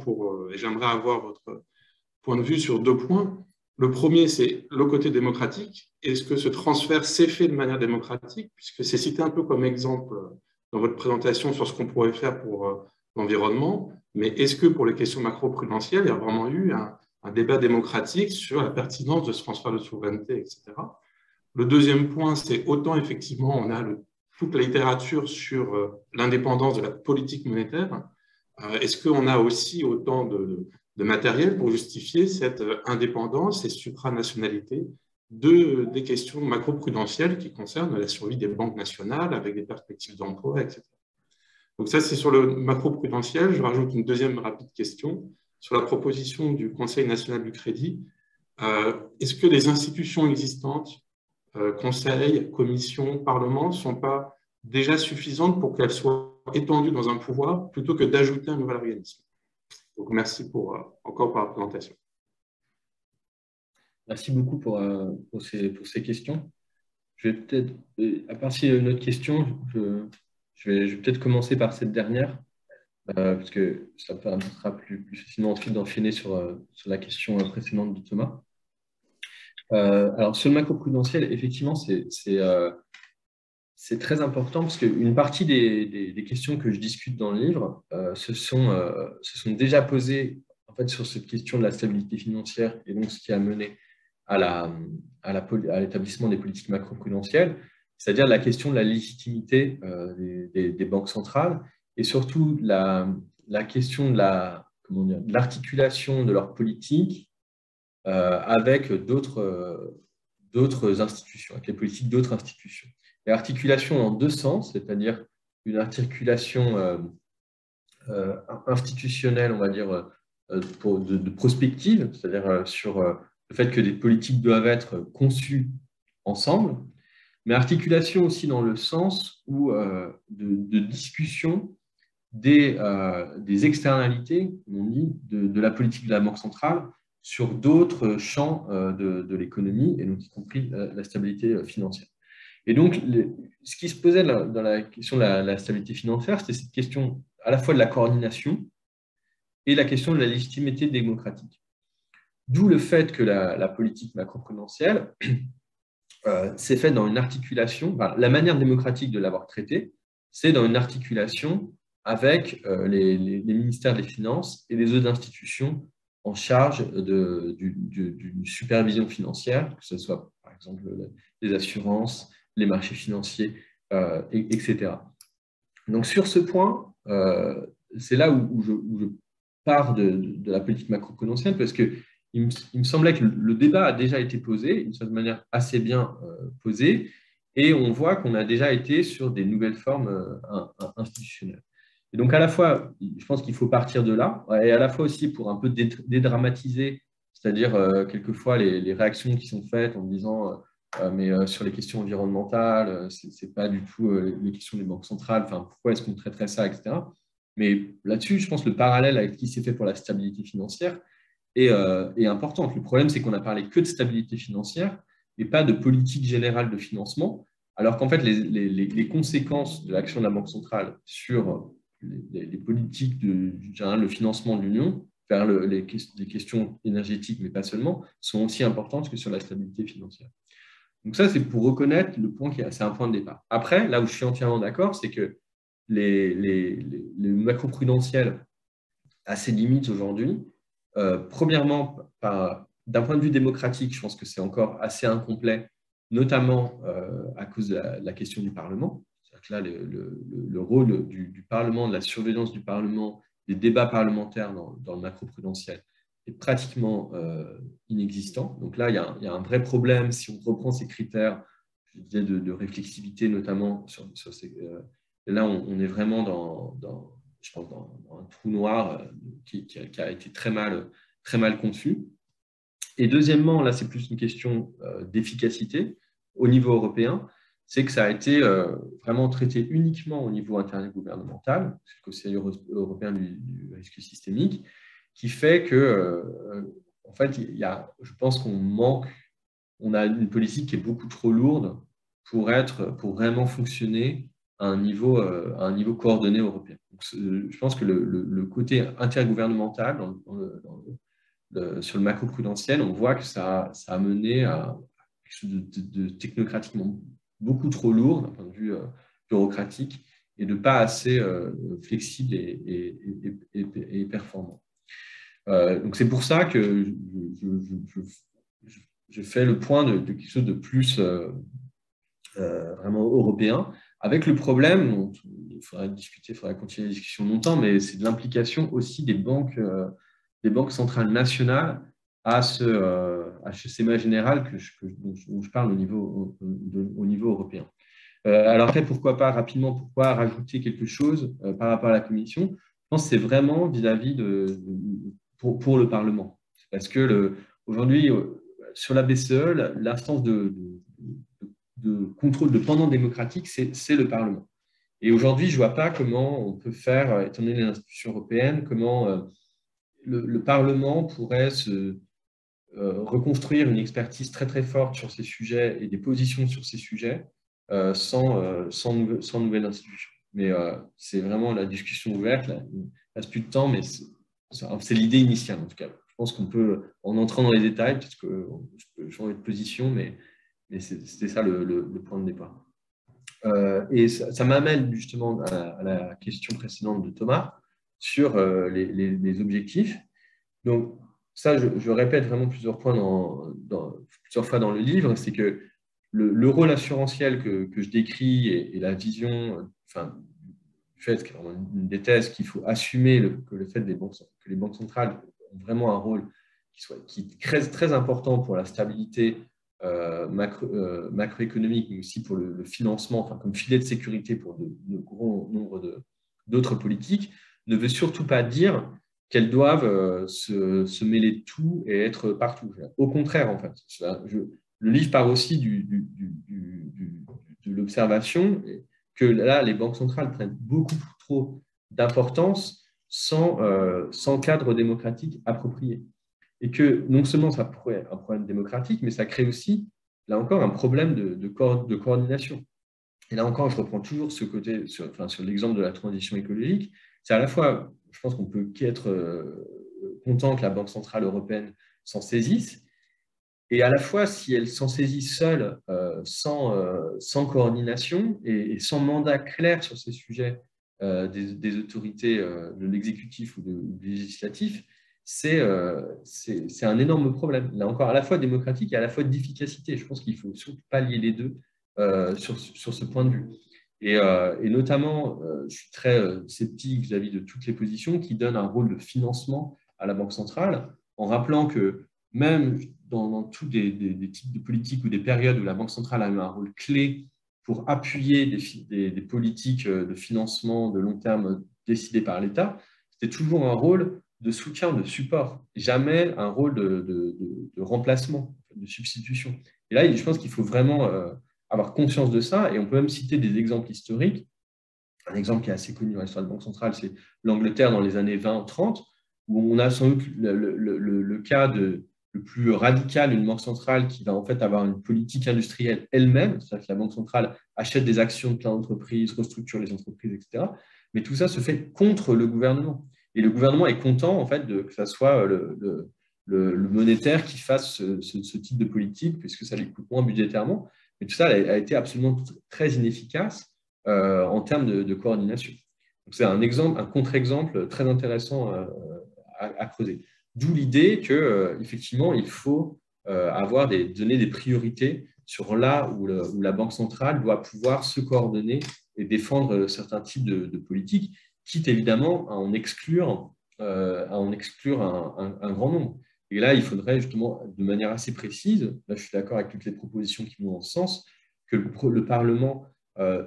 et j'aimerais avoir votre point de vue sur deux points. Le premier, c'est le côté démocratique. Est-ce que ce transfert s'est fait de manière démocratique, puisque c'est cité un peu comme exemple dans votre présentation sur ce qu'on pourrait faire pour l'environnement, mais est-ce que pour les questions macro-prudentielles, il y a vraiment eu un débat démocratique sur la pertinence de ce transfert de souveraineté, etc. Le deuxième point, c'est autant effectivement, on a toute la littérature sur l'indépendance de la politique monétaire. Est-ce qu'on a aussi autant de matériel pour justifier cette indépendance et supranationalité des questions macro-prudentielles qui concernent la survie des banques nationales avec des perspectives d'emploi, etc. Donc ça, c'est sur le macro-prudentiel. Je rajoute une deuxième rapide question sur la proposition du Conseil national du crédit. Est-ce que les institutions existantes, Conseil, Commission, Parlement, ne sont pas déjà suffisantes pour qu'elles soient étendues dans un pouvoir plutôt que d'ajouter un nouvel organisme? Donc, merci encore pour la présentation. Merci beaucoup pour ces questions. Je vais peut-être, à part s'il y a une autre question, je vais peut-être commencer par cette dernière, parce que ça me permettra plus facilement ensuite d'enchaîner sur la question précédente de Thomas. Alors, sur le macro-prudentiel, effectivement, c'est très important parce qu'une partie des questions que je discute dans le livre se sont déjà posées en fait, sur cette question de la stabilité financière et donc ce qui a mené à l'établissement des politiques macro-prudentielles, c'est-à-dire la question de la légitimité des banques centrales et surtout la question de l'articulation de leur politique avec d'autres institutions, avec les politiques d'autres institutions. Et articulation en deux sens, c'est-à-dire une articulation institutionnelle, on va dire, de prospective, c'est-à-dire sur le fait que des politiques doivent être conçues ensemble, mais articulation aussi dans le sens où, de discussion des externalités, on dit, de la politique de la Banque centrale sur d'autres champs de l'économie, et donc y compris la stabilité financière. Et donc, ce qui se posait dans la question de la stabilité financière, c'était cette question à la fois de la coordination et la question de la légitimité démocratique. D'où le fait que la politique macroprudentielle s'est faite dans une articulation, la manière démocratique de l'avoir traitée, c'est dans une articulation avec les ministères des Finances et les autres institutions en charge d'une supervision financière, que ce soit par exemple les assurances, les marchés financiers, etc. Donc sur ce point, c'est là où je pars de la politique macroprudentielle parce qu'il me semblait que le débat a déjà été posé d'une certaine manière assez bien posée et on voit qu'on a déjà été sur des nouvelles formes institutionnelles. Et donc, à la fois, je pense qu'il faut partir de là, et à la fois aussi pour un peu dédramatiser, c'est-à-dire quelquefois les réactions qui sont faites en disant mais sur les questions environnementales, ce n'est pas du tout les questions des banques centrales, enfin, pourquoi est-ce qu'on traiterait ça, etc. Mais là-dessus, je pense que le parallèle avec ce qui s'est fait pour la stabilité financière est important. Le problème, c'est qu'on a parlé que de stabilité financière, mais pas de politique générale de financement, alors qu'en fait, les conséquences de l'action de la Banque centrale sur les politiques le financement de l'Union vers les questions énergétiques, mais pas seulement, sont aussi importantes que sur la stabilité financière. Donc ça, c'est pour reconnaître le point c'est un point de départ. Après, là où je suis entièrement d'accord, c'est que les macroprudentiels à ses limites aujourd'hui, premièrement, d'un point de vue démocratique, je pense que c'est encore assez incomplet notamment à cause de la question du Parlement. C'est-à-dire que là, le rôle du Parlement, de la surveillance du Parlement, des débats parlementaires dans le macro-prudentiel est pratiquement inexistant. Donc là, il y a un vrai problème si on reprend ces critères, je disais, de réflexivité, notamment sur ces... là, on est vraiment je pense, dans un trou noir qui a été très mal conçu. Et deuxièmement, là, c'est plus une question d'efficacité au niveau européen, c'est que ça a été vraiment traité uniquement au niveau intergouvernemental, c'est le Conseil européen du risque systémique, qui fait que, en fait, je pense on a une politique qui est beaucoup trop lourde pour vraiment fonctionner à un niveau coordonné européen. Donc, je pense que le côté intergouvernemental sur le macro-prudentiel, on voit que ça a mené à quelque chose de technocratiquement beaucoup trop lourd d'un point de vue bureaucratique et de pas assez flexible et performant. Donc c'est pour ça que je fais le point de quelque chose de plus vraiment européen, avec le problème, dont il faudra discuter, il faudra continuer la discussion longtemps, mais c'est de l'implication aussi des banques centrales nationales à ce schéma général dont je parle au niveau européen. Alors après, pourquoi rajouter quelque chose par rapport à la Commission? Je pense que c'est vraiment vis-à-vis pour le Parlement. Parce que aujourd'hui, sur la BCE, l'instance de contrôle de pendant démocratique, c'est le Parlement. Et aujourd'hui, je ne vois pas comment on peut faire, étant donné les institutions européennes, comment le Parlement pourrait reconstruire une expertise très très forte sur ces sujets et des positions sur ces sujets sans nouvelle institution. Mais c'est vraiment la discussion ouverte. Là, il ne reste plus de temps, mais c'est l'idée initiale en tout cas. Je pense qu'on peut, en entrant dans les détails, peut-être que je peux changer de position, mais c'était ça le point de départ. Et ça m'amène justement à la question précédente de Thomas sur les objectifs. Donc, ça, je répète vraiment plusieurs fois dans le livre, c'est que le rôle assurantiel que je décris et la vision, du fait, qui est vraiment une des thèses, qu'il faut assumer que les banques centrales ont vraiment un rôle qui est très important pour la stabilité macroéconomique, mais aussi pour le financement, comme filet de sécurité pour de gros nombre d'autres politiques, ne veut surtout pas dire qu'elles doivent se mêler de tout et être partout. Au contraire, en fait. Le livre part aussi de l'observation que là, les banques centrales prennent beaucoup trop d'importance sans cadre démocratique approprié. Et que non seulement ça pourrait être un problème démocratique, mais ça crée aussi, là encore, un problème de coordination. Et là encore, je reprends toujours ce côté, sur l'exemple de la transition écologique. C'est à la fois, je pense qu'on peut qu'être content que la Banque centrale européenne s'en saisisse, et à la fois, si elle s'en saisit seule, sans coordination et sans mandat clair sur ces sujets des autorités de l'exécutif ou du législatif, c'est un énorme problème. Là encore, à la fois démocratique et à la fois d'efficacité. Je pense qu'il faut surtout pas lier les deux sur ce point de vue. Et notamment, je suis très sceptique vis-à-vis de toutes les positions qui donnent un rôle de financement à la Banque centrale, en rappelant que même dans tous des types de politiques ou des périodes où la Banque centrale a eu un rôle clé pour appuyer des politiques de financement de long terme décidées par l'État, c'était toujours un rôle de soutien, de support, jamais un rôle de remplacement, de substitution. Et là, je pense qu'il faut vraiment avoir conscience de ça, et on peut même citer des exemples historiques. Un exemple qui est assez connu dans l'histoire de la Banque centrale, c'est l'Angleterre dans les années 20-30, où on a sans doute le cas le plus radical d'une banque centrale qui va en fait avoir une politique industrielle elle-même, c'est-à-dire que la Banque centrale achète des actions de plein d'entreprises, restructure les entreprises, etc. Mais tout ça se fait contre le gouvernement. Et le gouvernement est content en fait que ça soit le monétaire qui fasse ce type de politique, puisque ça lui coûte moins budgétairement. Mais tout ça a été absolument très inefficace en termes de coordination. Donc c'est un contre-exemple très intéressant à creuser. D'où l'idée qu'effectivement, il faut donner des priorités sur là où la Banque centrale doit pouvoir se coordonner et défendre certains types de politiques, quitte évidemment à en exclure un grand nombre. Et là, il faudrait justement, de manière assez précise, là je suis d'accord avec toutes les propositions qui vont dans ce sens, que le Parlement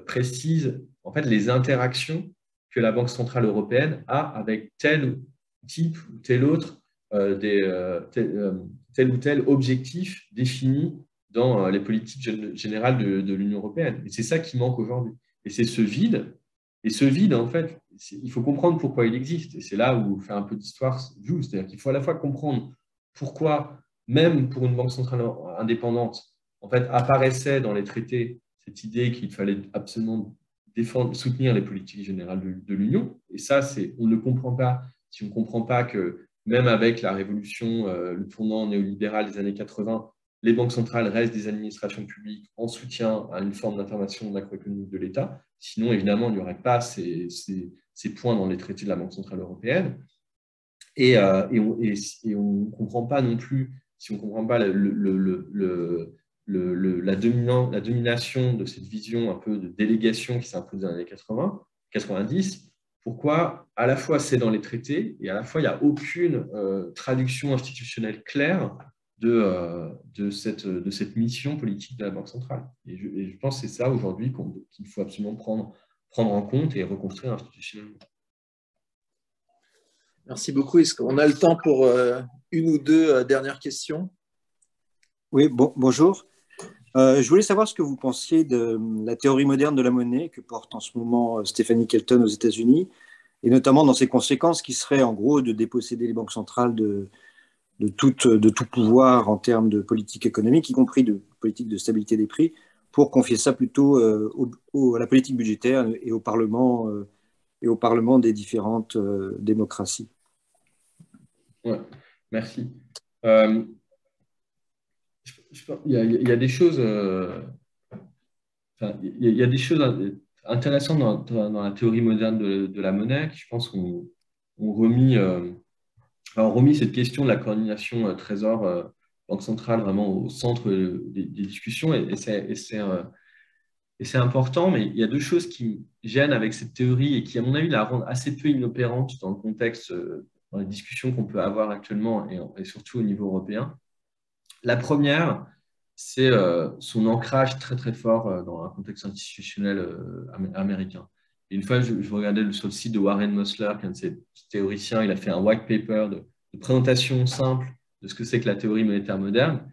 précise en fait les interactions que la Banque centrale européenne a avec tel type ou tel autre tel ou tel objectif défini dans les politiques générales de l'Union européenne. Et c'est ça qui manque aujourd'hui. Et c'est ce vide. Et ce vide, en fait, il faut comprendre pourquoi il existe. Et c'est là où faire un peu d'histoire joue. C'est-à-dire qu'il faut à la fois comprendre pourquoi, même pour une banque centrale indépendante, en fait, apparaissait dans les traités cette idée qu'il fallait absolument soutenir les politiques générales de l'Union. Et ça, on ne comprend pas si on ne comprend pas que même avec la révolution, le tournant néolibéral des années 80, les banques centrales restent des administrations publiques en soutien à une forme d'intervention macroéconomique de l'État. Sinon, évidemment, il n'y aurait pas ces points dans les traités de la Banque centrale européenne. Et on ne comprend pas non plus, si on ne comprend pas la domination de cette vision un peu de délégation qui s'impose dans les années 80, 90, pourquoi à la fois c'est dans les traités et à la fois il n'y a aucune traduction institutionnelle claire de cette mission politique de la Banque centrale. Et je pense que c'est ça aujourd'hui qu'il faut absolument prendre en compte et reconstruire institutionnellement. Merci beaucoup. Est-ce qu'on a le temps pour une ou deux dernières questions? Oui, bonjour. Je voulais savoir ce que vous pensiez de la théorie moderne de la monnaie que porte en ce moment Stephanie Kelton aux États-Unis, et notamment dans ses conséquences qui seraient en gros de déposséder les banques centrales de tout pouvoir en termes de politique économique, y compris de politique de stabilité des prix, pour confier ça plutôt à la politique budgétaire et au Parlement des différentes démocraties. Ouais, merci. Il y a des choses, il y a des choses intéressantes dans la théorie moderne de la monnaie qui, je pense, ont remis cette question de la coordination Trésor-Banque centrale vraiment au centre des discussions. Et c'est important, mais il y a deux choses qui me gênent avec cette théorie et qui, à mon avis, la rendent assez peu inopérante dans le contexte, dans les discussions qu'on peut avoir actuellement et surtout au niveau européen. La première, c'est son ancrage très très fort dans un contexte institutionnel américain. Et une fois, je regardais sur le site de Warren Mosler, qui est un de ces théoriciens, il a fait un white paper de présentation simple de ce que c'est que la théorie monétaire moderne.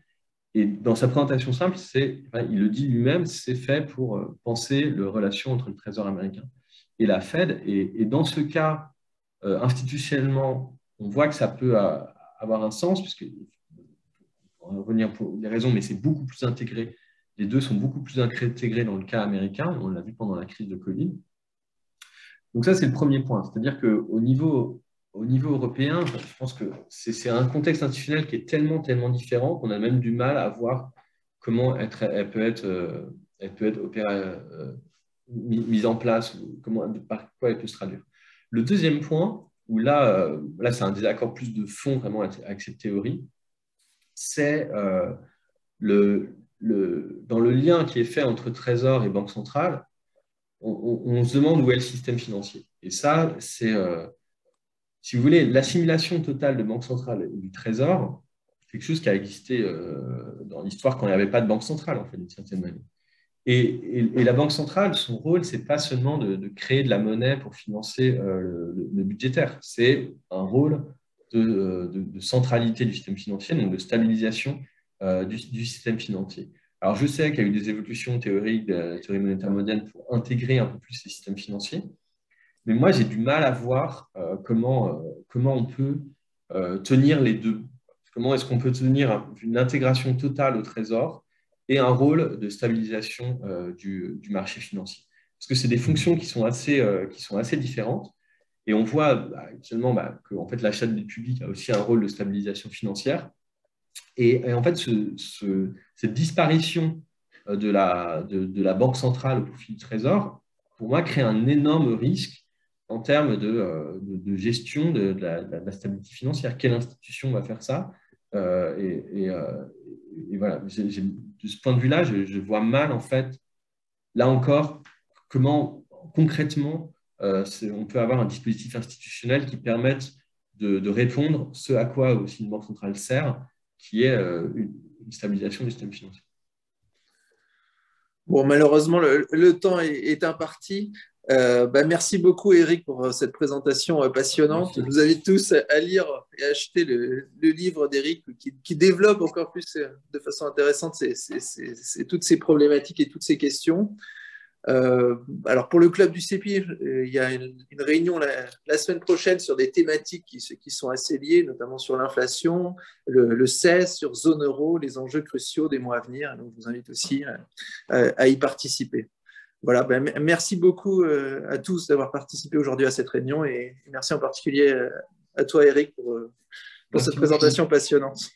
Et dans sa présentation simple, il le dit lui-même, c'est fait pour penser les relations entre le Trésor américain et la Fed. Et dans ce cas, institutionnellement, on voit que ça peut avoir un sens, puisque on va revenir pour des raisons, mais c'est beaucoup plus intégré. Les deux sont beaucoup plus intégrés dans le cas américain. On l'a vu pendant la crise de Covid. Donc ça, c'est le premier point. C'est-à-dire qu'au niveau européen, je pense que c'est un contexte institutionnel qui est tellement, tellement différent qu'on a même du mal à voir comment elle peut être mise en place, par quoi elle peut se traduire. Le deuxième point, où là c'est un désaccord plus de fond vraiment avec cette théorie, c'est dans le lien qui est fait entre Trésor et Banque centrale, on se demande où est le système financier. Et ça, c'est, si vous voulez, l'assimilation totale de Banque centrale et du Trésor, c'est quelque chose qui a existé dans l'histoire quand il n'y avait pas de Banque centrale, en fait, d'une certaine manière. Et la Banque centrale, son rôle, ce n'est pas seulement de créer de la monnaie pour financer le budgétaire, c'est un rôle de centralité du système financier, donc de stabilisation du système financier. Alors, je sais qu'il y a eu des évolutions théoriques de la théorie monétaire moderne pour intégrer un peu plus les systèmes financiers, mais moi, j'ai du mal à voir comment on peut tenir les deux. Comment est-ce qu'on peut tenir une intégration totale au Trésor et un rôle de stabilisation du marché financier? Parce que c'est des fonctions qui sont assez différentes. Et on voit actuellement que en fait, l'achat de dette publique a aussi un rôle de stabilisation financière. Et en fait, cette disparition de la Banque centrale au profit du Trésor, pour moi, crée un énorme risque en termes de gestion de la stabilité financière. Quelle institution va faire ça? Et voilà, j'ai ce point de vue-là, je vois mal, en fait, là encore, comment concrètement on peut avoir un dispositif institutionnel qui permette de répondre ce à quoi aussi une banque centrale sert, qui est une stabilisation du système financier. Bon, malheureusement, le temps est imparti. Merci beaucoup, Eric, pour cette présentation passionnante. Je vous invite tous à lire et à acheter le livre d'Eric qui développe encore plus de façon intéressante toutes ces problématiques et toutes ces questions. Alors, pour le club du CEPI, il y a une réunion la semaine prochaine sur des thématiques qui sont assez liées, notamment sur l'inflation, le CES, sur zone euro, les enjeux cruciaux des mois à venir. Donc, je vous invite aussi à y participer. Voilà, merci beaucoup à tous d'avoir participé aujourd'hui à cette réunion et merci en particulier à toi, Eric, pour cette présentation passionnante.